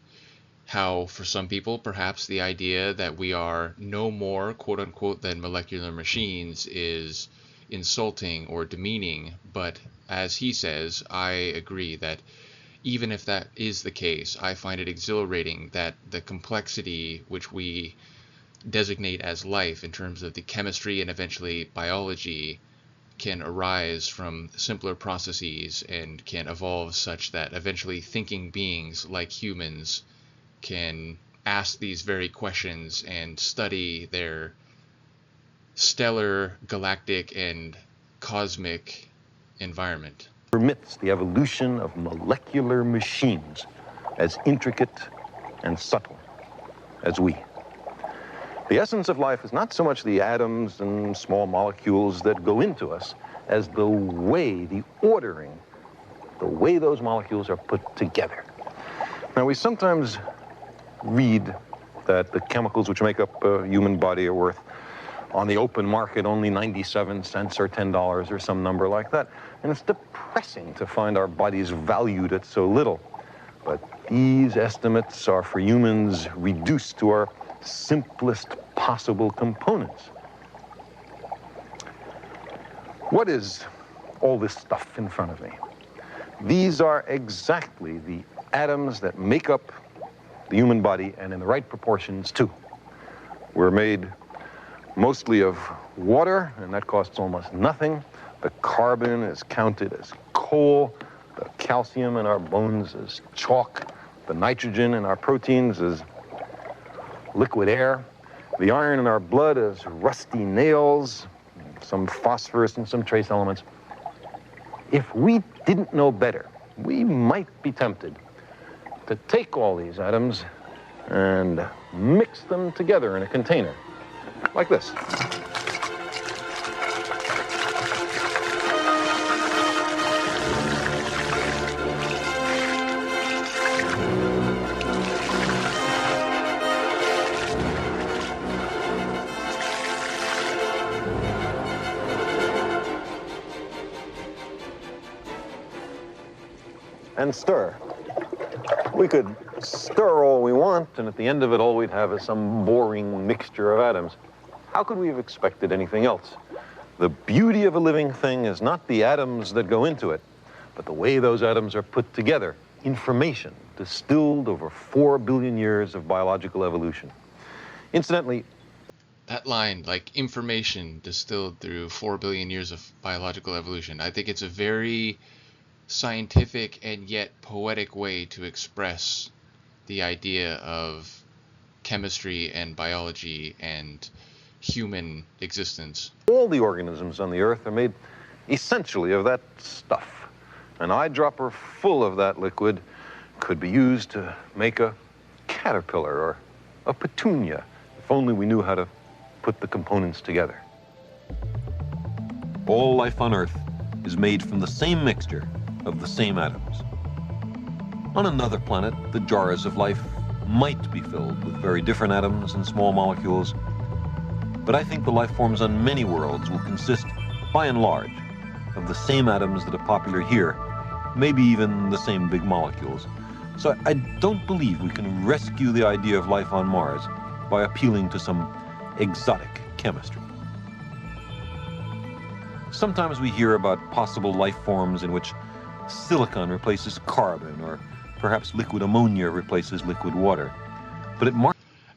how for some people perhaps the idea that we are no more quote unquote than molecular machines is insulting or demeaning, but as he says, I agree that even if that is the case, I find it exhilarating that the complexity which we designate as life in terms of the chemistry and eventually biology can arise from simpler processes and can evolve such that eventually thinking beings like humans can ask these very questions and study their stellar, galactic, and cosmic environment. Permits the evolution of molecular machines as intricate and subtle as we. The essence of life is not so much the atoms and small molecules that go into us as the way, the ordering, the way those molecules are put together. Now, we sometimes read that the chemicals which make up a human body are worth on the open market only 97 cents or $10 or some number like that. And it's depressing to find our bodies valued at so little. But these estimates are for humans reduced to our simplest possible components. What is all this stuff in front of me? These are exactly the atoms that make up the human body, and in the right proportions too. We're made mostly of water, and that costs almost nothing. The carbon is counted as coal, the calcium in our bones is chalk, the nitrogen in our proteins is liquid air, the iron in our blood is rusty nails, some phosphorus and some trace elements. If we didn't know better, we might be tempted to take all these atoms and mix them together in a container, like this. And stir. We could stir all we want, and at the end of it, all we'd have is some boring mixture of atoms. How could we have expected anything else? The beauty of a living thing is not the atoms that go into it, but the way those atoms are put together. Information distilled over 4 billion years of biological evolution. Incidentally, that line, like information distilled through 4 billion years of biological evolution, I think it's a very scientific and yet poetic way to express the idea of chemistry and biology and human existence. All the organisms on the Earth are made essentially of that stuff. An eyedropper full of that liquid could be used to make a caterpillar or a petunia, if only we knew how to put the components together. All life on Earth is made from the same mixture of the same atoms. On another planet, the jars of life might be filled with very different atoms and small molecules, but I think the life forms on many worlds will consist, by and large, of the same atoms that are popular here, maybe even the same big molecules. So I don't believe we can rescue the idea of life on Mars by appealing to some exotic chemistry. Sometimes we hear about possible life forms in which silicon replaces carbon, or perhaps liquid ammonia replaces liquid water. But at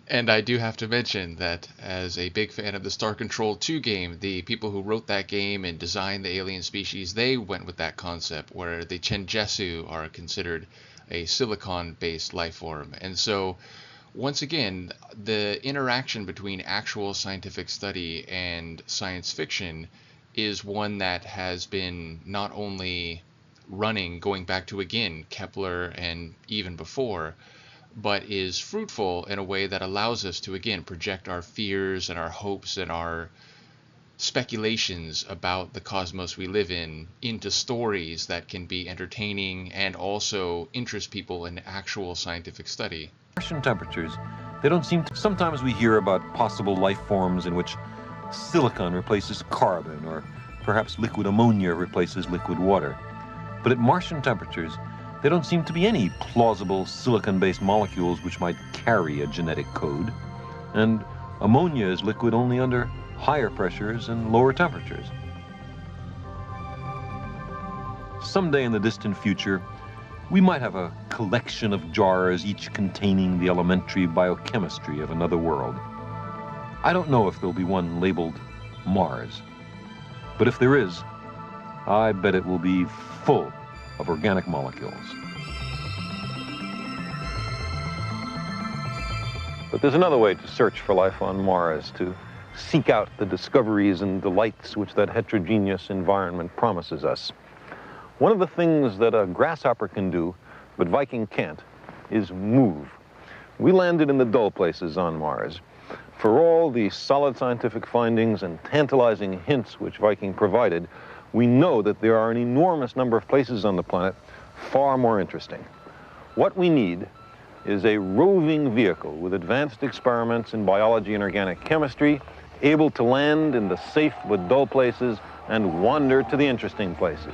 And I do have to mention that as a big fan of the Star Control 2 game, the people who wrote that game and designed the alien species, they went with that concept where the Chenjesu are considered a silicon-based life form. And so, once again, the interaction between actual scientific study and science fiction is one that has been not only running, going back to, again, Kepler and even before, but is fruitful in a way that allows us to, again, project our fears and our hopes and our speculations about the cosmos we live in into stories that can be entertaining and also interest people in actual scientific study. Martian temperatures, they don't seem to... Sometimes we hear about possible life forms in which silicon replaces carbon, or perhaps liquid ammonia replaces liquid water. But at Martian temperatures, there don't seem to be any plausible silicon-based molecules which might carry a genetic code. And ammonia is liquid only under higher pressures and lower temperatures. Someday in the distant future, we might have a collection of jars, each containing the elementary biochemistry of another world. I don't know if there'll be one labeled Mars. But if there is, I bet it will be full of organic molecules. But there's another way to search for life on Mars, to seek out the discoveries and delights which that heterogeneous environment promises us. One of the things that a grasshopper can do, but Viking can't, is move. We landed in the dull places on Mars. For all the solid scientific findings and tantalizing hints which Viking provided, we know that there are an enormous number of places on the planet far more interesting. What we need is a roving vehicle with advanced experiments in biology and organic chemistry, able to land in the safe but dull places and wander to the interesting places.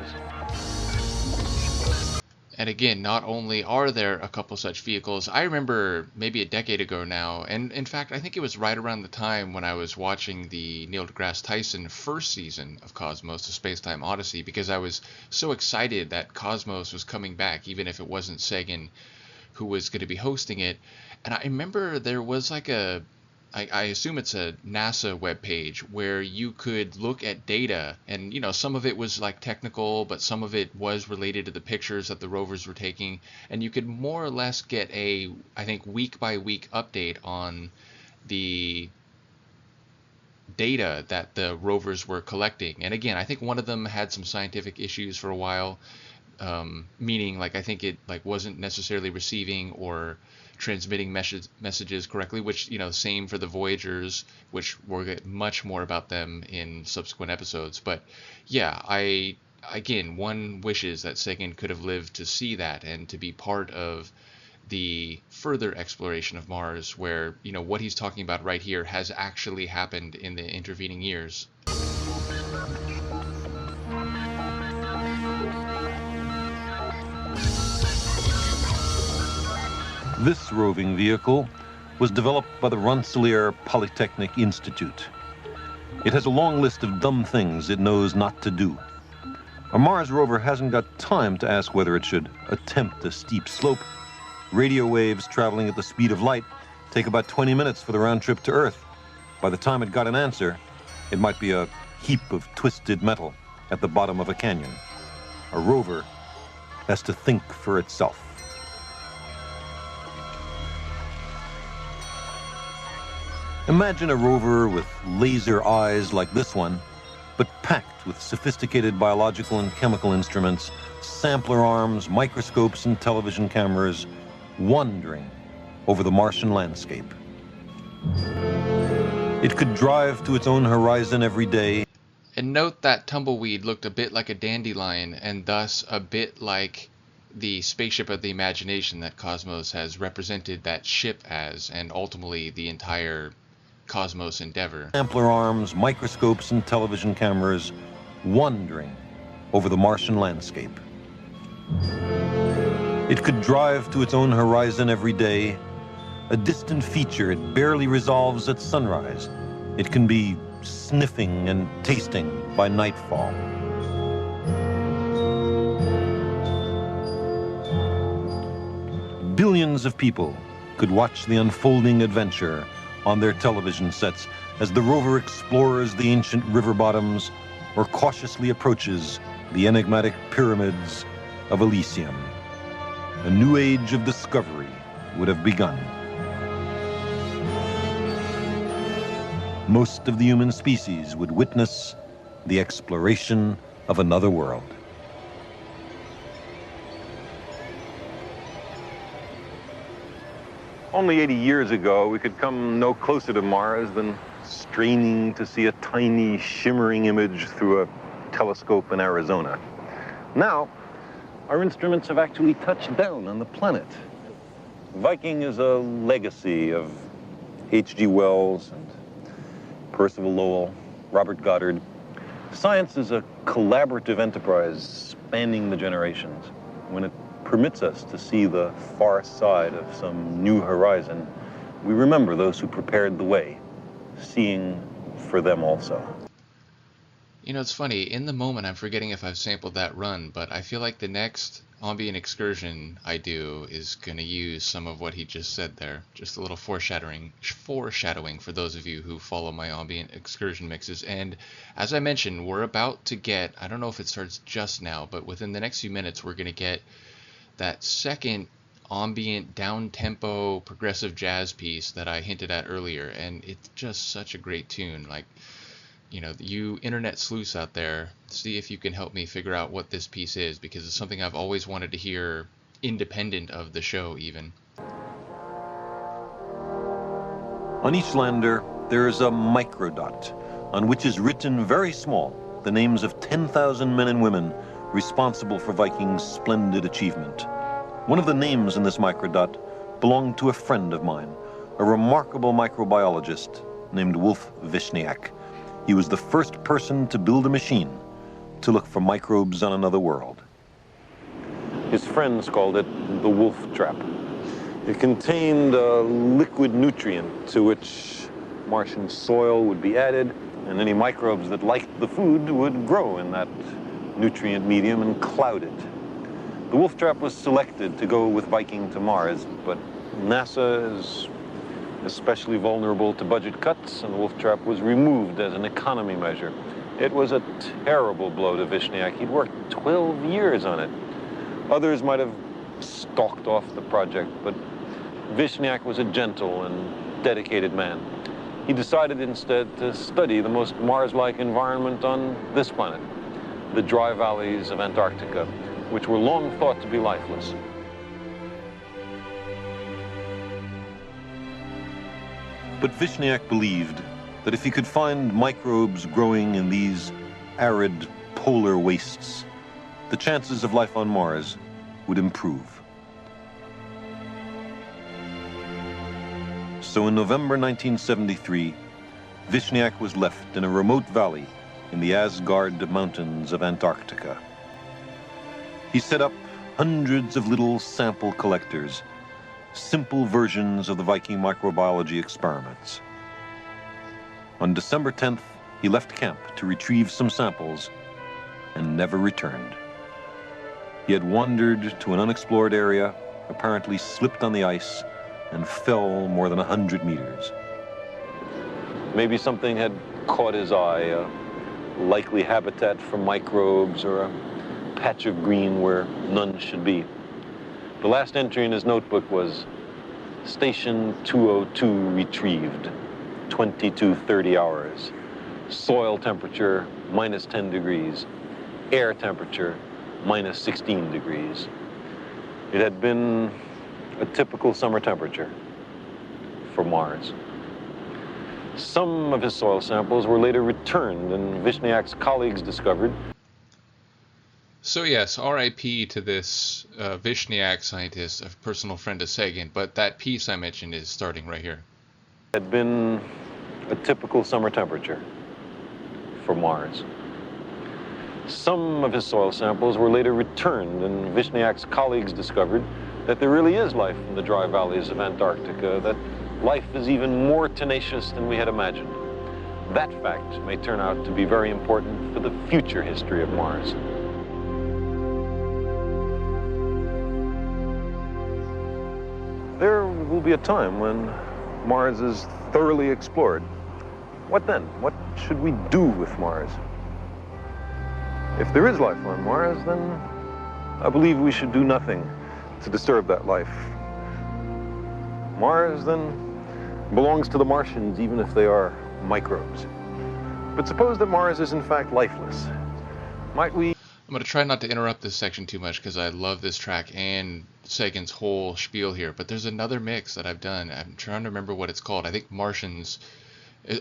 And again, not only are there a couple such vehicles, I remember maybe a decade ago now, and in fact, I think it was right around the time when I was watching the Neil deGrasse Tyson first season of Cosmos, A Space-Time Odyssey, because I was so excited that Cosmos was coming back, even if it wasn't Sagan who was going to be hosting it. And I remember there was like I assume it's a NASA webpage where you could look at data, and you know, some of it was like technical, but some of it was related to the pictures that the rovers were taking, and you could more or less get a, I think, week by week update on the data that the rovers were collecting. And again, I think one of them had some scientific issues for a while, meaning like I think it like wasn't necessarily receiving or transmitting messages correctly, which, you know, same for the Voyagers, which we'll get much more about them in subsequent episodes. But yeah, again, one wishes that Sagan could have lived to see that and to be part of the further exploration of Mars, where, you know, what he's talking about right here has actually happened in the intervening years. This roving vehicle was developed by the Rensselaer Polytechnic Institute. It has a long list of dumb things it knows not to do. A Mars rover hasn't got time to ask whether it should attempt a steep slope. Radio waves traveling at the speed of light take about 20 minutes for the round trip to Earth. By the time it got an answer, it might be a heap of twisted metal at the bottom of a canyon. A rover has to think for itself. Imagine a rover with laser eyes like this one, but packed with sophisticated biological and chemical instruments, sampler arms, microscopes, and television cameras, wandering over the Martian landscape. It could drive to its own horizon every day. And note that tumbleweed looked a bit like a dandelion, and thus a bit like the spaceship of the imagination that Cosmos has represented that ship as, and ultimately the entire Cosmos endeavor. Sampler arms, microscopes, and television cameras wandering over the Martian landscape. It could drive to its own horizon every day. A distant feature it barely resolves at sunrise. It can be sniffing and tasting by nightfall. Billions of people could watch the unfolding adventure on their television sets as the rover explores the ancient river bottoms or cautiously approaches the enigmatic pyramids of Elysium. A new age of discovery would have begun. Most of the human species would witness the exploration of another world. Only 80 years ago, we could come no closer to Mars than straining to see a tiny shimmering image through a telescope in Arizona. Now, our instruments have actually touched down on the planet. Viking is a legacy of H.G. Wells and Percival Lowell, Robert Goddard. Science is a collaborative enterprise spanning the generations. When it permits us to see the far side of some new horizon, we remember those who prepared the way, seeing for them also. You know, it's funny, in the moment I'm forgetting if I've sampled that run, but I feel like the next ambient excursion I do is going to use some of what he just said there. Just a little foreshadowing for those of you who follow my ambient excursion mixes. And as I mentioned, we're about to get, I don't know if it starts just now, but within the next few minutes we're going to get that second ambient down-tempo progressive jazz piece that I hinted at earlier, and it's just such a great tune. Like, you know, you internet sleuths out there, see if you can help me figure out what this piece is, because it's something I've always wanted to hear independent of the show even. On each lander, there is a microdot on which is written very small the names of 10,000 men and women responsible for Viking's splendid achievement. One of the names in this microdot belonged to a friend of mine, a remarkable microbiologist named Wolf Vishniak. He was the first person to build a machine to look for microbes on another world. His friends called it the wolf trap. It contained a liquid nutrient to which Martian soil would be added, and any microbes that liked the food would grow in that nutrient medium and cloud it. The wolf trap was selected to go with Viking to Mars, but NASA is especially vulnerable to budget cuts, and the wolf trap was removed as an economy measure. It was a terrible blow to Vishniak. He'd worked 12 years on it. Others might have stalked off the project, but Vishniak was a gentle and dedicated man. He decided instead to study the most Mars-like environment on this planet, the dry valleys of Antarctica, which were long thought to be lifeless. But Vishniak believed that if he could find microbes growing in these arid polar wastes, the chances of life on Mars would improve. So in November 1973, Vishniak was left in a remote valley in the Asgard Mountains of Antarctica. He set up hundreds of little sample collectors, simple versions of the Viking microbiology experiments. On December 10th, he left camp to retrieve some samples and never returned. He had wandered to an unexplored area, apparently slipped on the ice, and fell more than 100 meters. Maybe something had caught his eye, a likely habitat for microbes or a patch of green where none should be. The last entry in his notebook was Station 202 retrieved, 22:30 hours. Soil temperature minus 10 degrees. Air temperature minus 16 degrees. It had been a typical summer temperature for Mars. Some of his soil samples were later returned, and Vishniak's colleagues discovered. So yes, R.I.P. to this Vishniak scientist, a personal friend of Sagan, but that piece I mentioned is starting right here. It had been a typical summer temperature for Mars. Some of his soil samples were later returned, and Vishniak's colleagues discovered that there really is life in the dry valleys of Antarctica, that life is even more tenacious than we had imagined. That fact may turn out to be very important for the future history of Mars. will be a time when Mars is thoroughly explored. What then? What should we do with Mars? If there is life on Mars, then I believe we should do nothing to disturb that life. Mars, then, belongs to the Martians, even if they are microbes. But suppose that Mars is in fact lifeless. Might we... I'm going to try not to interrupt this section too much because I love this track and Sagan's whole spiel here. But there's another mix that I've done. I'm trying to remember what it's called. I think Martians...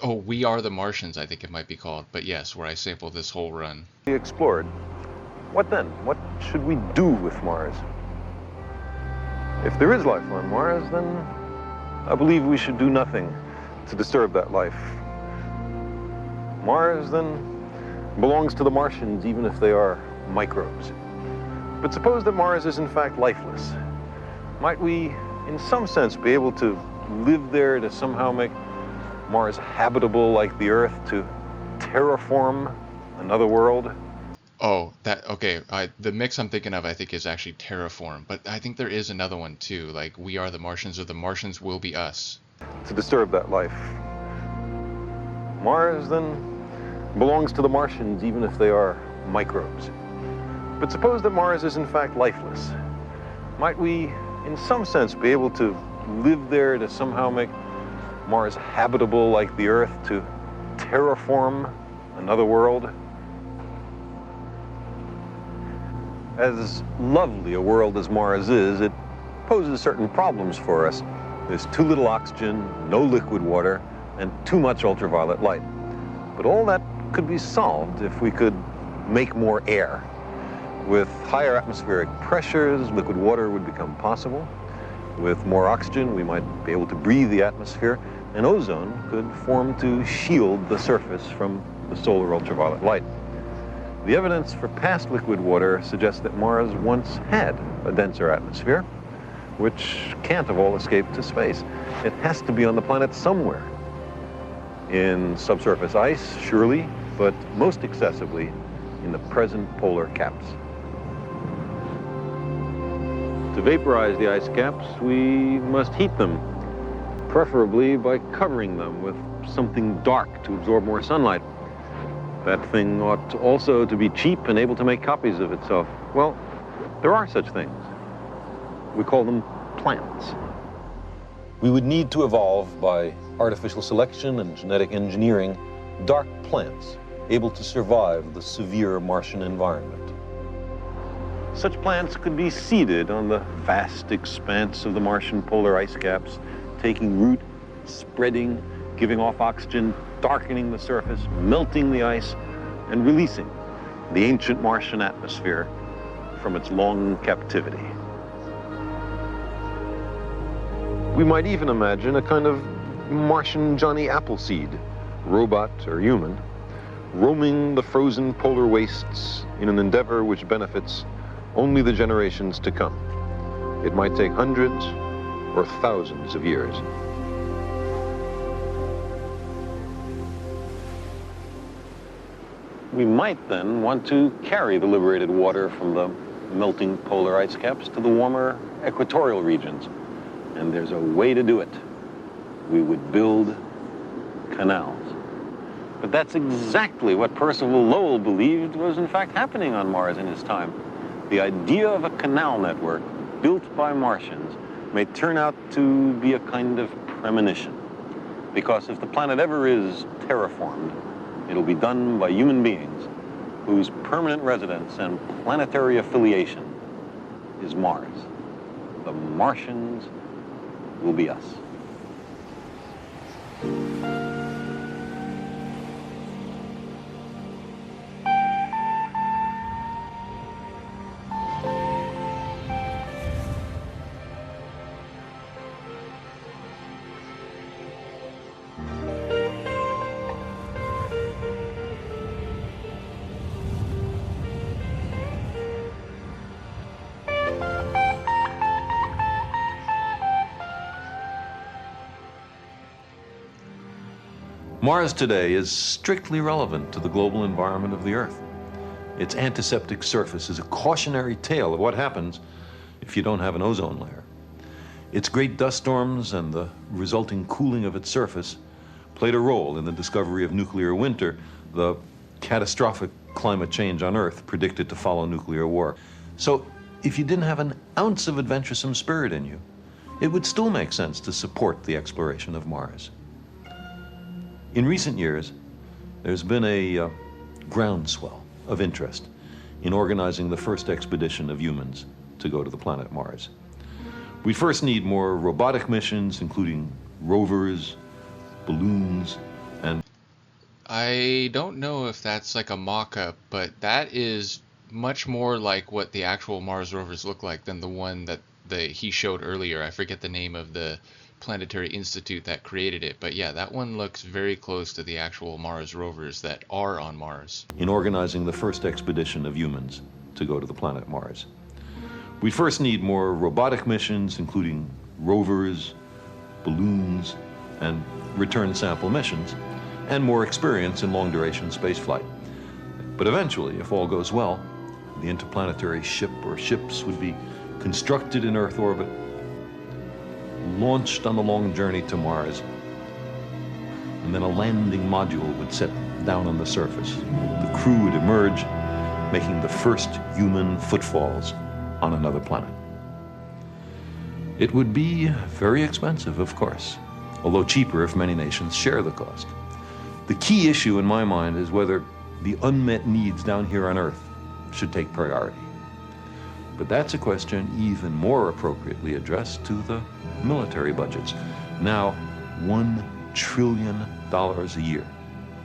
Oh, We Are the Martians, I think it might be called. But yes, where I sample this whole run. Explored. What then? What should we do with Mars? If there is life on Mars, then I believe we should do nothing to disturb that life. Mars, then, belongs to the Martians, even if they are microbes. But suppose that Mars is in fact lifeless. Might we, in some sense, be able to live there to somehow make Mars habitable like the Earth, to terraform another world? Oh, okay. The mix I'm thinking of, I think, is actually Terraform. But I think there is another one, too, like We Are the Martians or The Martians Will Be Us. To disturb that life. Mars, then, belongs to the Martians, even if they are microbes. But suppose that Mars is in fact lifeless. Might we, in some sense, be able to live there to somehow make Mars habitable like the Earth, to terraform another world? As lovely a world as Mars is, it poses certain problems for us. There's too little oxygen, no liquid water, and too much ultraviolet light. But all that could be solved if we could make more air. With higher atmospheric pressures, liquid water would become possible. With more oxygen, we might be able to breathe the atmosphere, and ozone could form to shield the surface from the solar ultraviolet light. The evidence for past liquid water suggests that Mars once had a denser atmosphere, which can't have all escaped to space. It has to be on the planet somewhere. In subsurface ice, surely, but most excessively in the present polar caps. To vaporize the ice caps, we must heat them, preferably by covering them with something dark to absorb more sunlight. That thing ought also to be cheap and able to make copies of itself. Well, there are such things. We call them plants. We would need to evolve by artificial selection and genetic engineering dark plants able to survive the severe Martian environment. Such plants could be seeded on the vast expanse of the Martian polar ice caps, taking root, spreading, giving off oxygen, darkening the surface, melting the ice, and releasing the ancient Martian atmosphere from its long captivity. We might even imagine a kind of Martian Johnny Appleseed, robot or human, roaming the frozen polar wastes in an endeavor which benefits only the generations to come. It might take hundreds or thousands of years. We might then want to carry the liberated water from the melting polar ice caps to the warmer equatorial regions. And there's a way to do it. We would build canals. But that's exactly what Percival Lowell believed was in fact happening on Mars in his time. The idea of a canal network built by Martians may turn out to be a kind of premonition. Because if the planet ever is terraformed, it'll be done by human beings whose permanent residence and planetary affiliation is Mars. The Martians will be us. Mars today is strictly relevant to the global environment of the Earth. Its antiseptic surface is a cautionary tale of what happens if you don't have an ozone layer. Its great dust storms and the resulting cooling of its surface played a role in the discovery of nuclear winter, the catastrophic climate change on Earth predicted to follow nuclear war. So if you didn't have an ounce of adventuresome spirit in you, it would still make sense to support the exploration of Mars. In recent years, there's been a groundswell of interest in organizing the first expedition of humans to go to the planet Mars. We first need more robotic missions, including rovers, balloons, and... I don't know if that's like a mock-up, but that is much more like what the actual Mars rovers look like than the one that he showed earlier. I forget the name of the planetary institute that created it, but yeah, that one looks very close to the actual Mars rovers that are on Mars. In organizing the first expedition of humans to go to the planet Mars. We first need more robotic missions, including rovers, balloons, and return sample missions, and more experience in long-duration spaceflight. But eventually, if all goes well, the interplanetary ship or ships would be constructed in Earth orbit, launched on the long journey to Mars, and then a landing module would set down on the surface. The crew would emerge, making the first human footfalls on another planet. It would be very expensive, of course, although cheaper if many nations share the cost. The key issue in my mind is whether the unmet needs down here on Earth should take priority. But that's a question even more appropriately addressed to the military budgets. Now, $1 trillion a year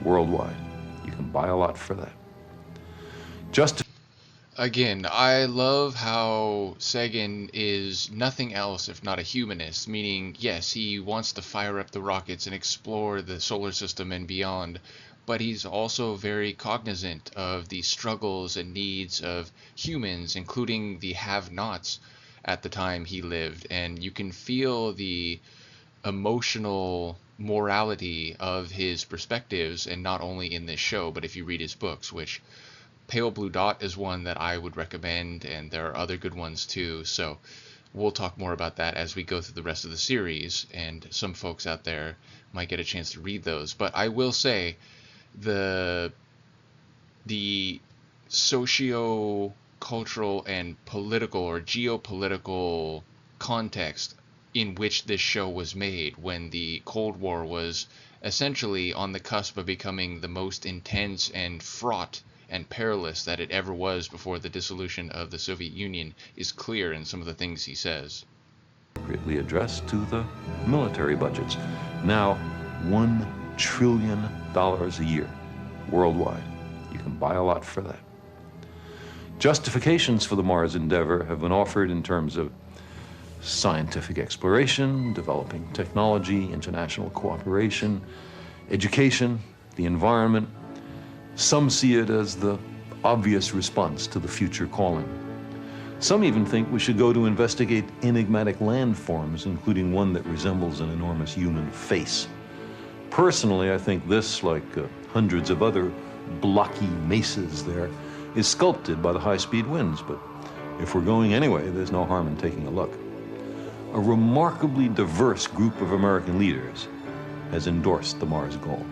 worldwide. You can buy a lot for that. Again, I love how Sagan is nothing else if not a humanist, meaning, yes, he wants to fire up the rockets and explore the solar system and beyond, but he's also very cognizant of the struggles and needs of humans, including the have-nots at the time he lived, and you can feel the emotional morality of his perspectives, and not only in this show, but if you read his books, which Pale Blue Dot is one that I would recommend, and there are other good ones too, so we'll talk more about that as we go through the rest of the series, and some folks out there might get a chance to read those. But I will say the socio-cultural and political or geopolitical context in which this show was made when the Cold War was essentially on the cusp of becoming the most intense and fraught and perilous that it ever was before the dissolution of the Soviet Union is clear in some of the things he says. Appropriately addressed to the military budgets. Now, $1 trillion a year worldwide. You can buy a lot for that. Justifications for the Mars endeavor have been offered in terms of scientific exploration, developing technology, international cooperation, education, the environment. Some see it as the obvious response to the future calling. Some even think we should go to investigate enigmatic landforms, including one that resembles an enormous human face. Personally, I think this, like hundreds of other blocky mesas there, is sculpted by the high-speed winds, but if we're going anyway, there's no harm in taking a look. A remarkably diverse group of American leaders has endorsed the Mars goal.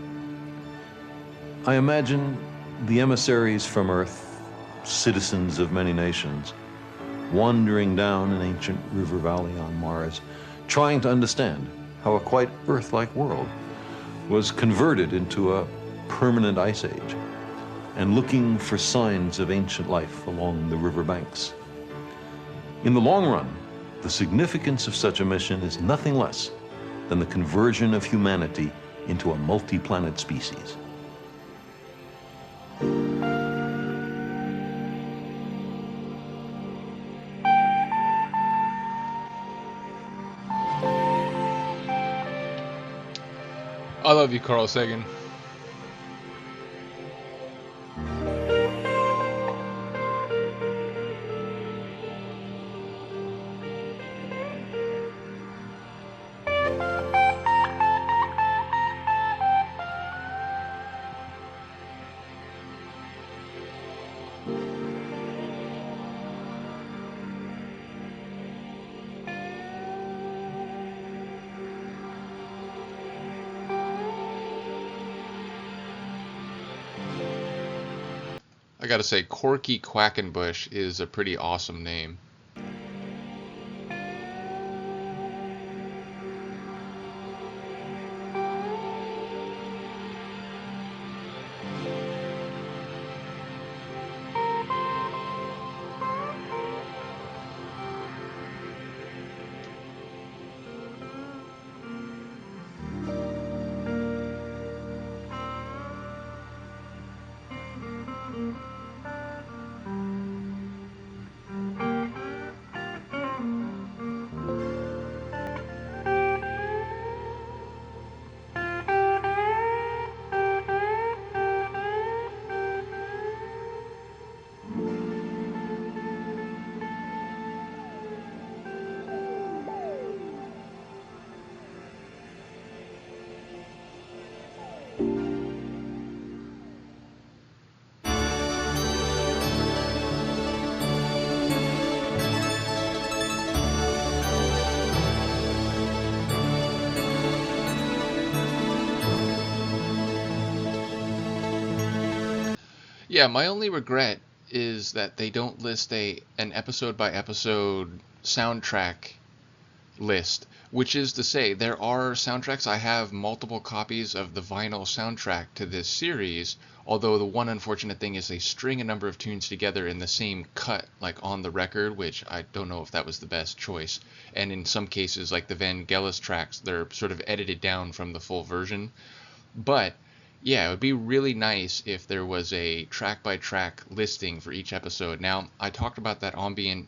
I imagine the emissaries from Earth, citizens of many nations, wandering down an ancient river valley on Mars, trying to understand how a quite Earth-like world was converted into a permanent ice age, and looking for signs of ancient life along the riverbanks. In the long run, the significance of such a mission is nothing less than the conversion of humanity into a multi-planet species. I love you, Carl Sagan. I gotta say, Corky Quackenbush is a pretty awesome name. Yeah, my only regret is that they don't list an episode by episode soundtrack list, which is to say there are soundtracks. I have multiple copies of the vinyl soundtrack to this series, although the one unfortunate thing is they string a number of tunes together in the same cut, like on the record, which I don't know if that was the best choice. And in some cases, like the Vangelis tracks, they're sort of edited down from the full version. But yeah, it would be really nice if there was a track-by-track listing for each episode. Now, I talked about that ambient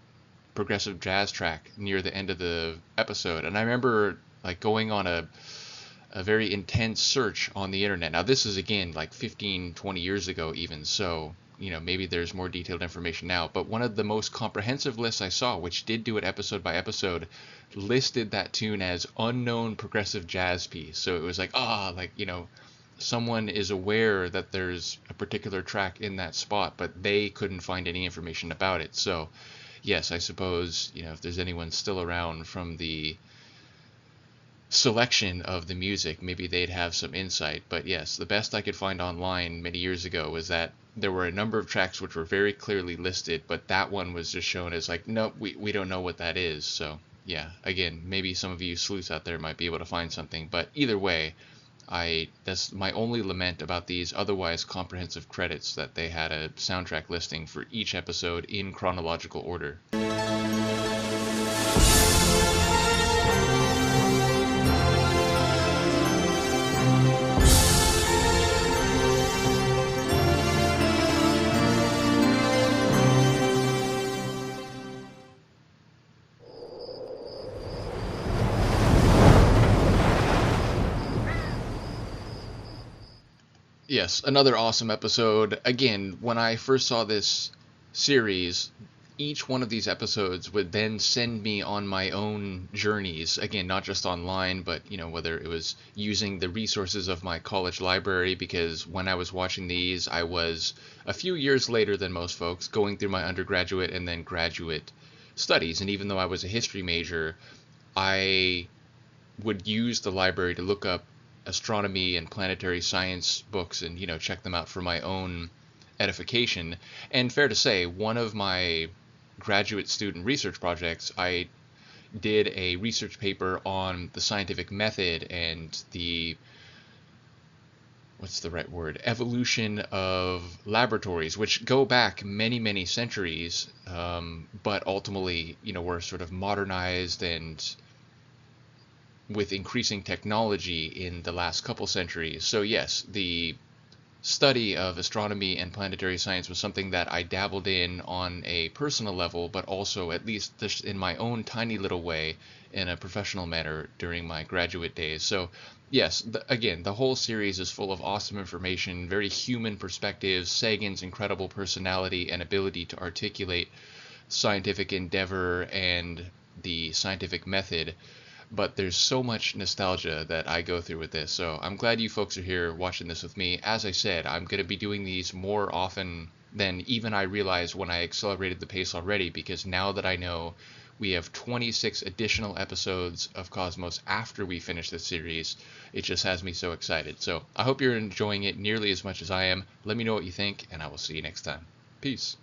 progressive jazz track near the end of the episode, and I remember like going on a very intense search on the internet. Now, this is, again, like 15, 20 years ago even, so, you know, maybe there's more detailed information now. But one of the most comprehensive lists I saw, which did do it episode by episode, listed that tune as unknown progressive jazz piece. So it was like, you know, someone is aware that there's a particular track in that spot, but they couldn't find any information about it. So, yes, I suppose, you know, if there's anyone still around from the selection of the music, maybe they'd have some insight. But yes, the best I could find online many years ago was that there were a number of tracks which were very clearly listed, but that one was just shown as like, nope, we don't know what that is. So, yeah, again, maybe some of you sleuths out there might be able to find something. But either way, that's my only lament about these otherwise comprehensive credits, that they had a soundtrack listing for each episode in chronological order. Yes, another awesome episode. Again, when I first saw this series, each one of these episodes would then send me on my own journeys. Again, not just online, but, you know, whether it was using the resources of my college library, because when I was watching these, I was a few years later than most folks, going through my undergraduate and then graduate studies. And even though I was a history major, I would use the library to look up astronomy and planetary science books and, you know, check them out for my own edification. And fair to say, one of my graduate student research projects, I did a research paper on the scientific method and the, what's the right word, evolution of laboratories, which go back many, many centuries, but ultimately, you know, were sort of modernized and with increasing technology in the last couple centuries. So yes, the study of astronomy and planetary science was something that I dabbled in on a personal level, but also, at least just in my own tiny little way, in a professional manner during my graduate days. So yes, again, the whole series is full of awesome information, very human perspectives, Sagan's incredible personality and ability to articulate scientific endeavor and the scientific method. But there's so much nostalgia that I go through with this, so I'm glad you folks are here watching this with me. As I said, I'm going to be doing these more often than even I realized when I accelerated the pace already, because now that I know we have 26 additional episodes of Cosmos after we finish this series, it just has me so excited. So I hope you're enjoying it nearly as much as I am. Let me know what you think, and I will see you next time. Peace.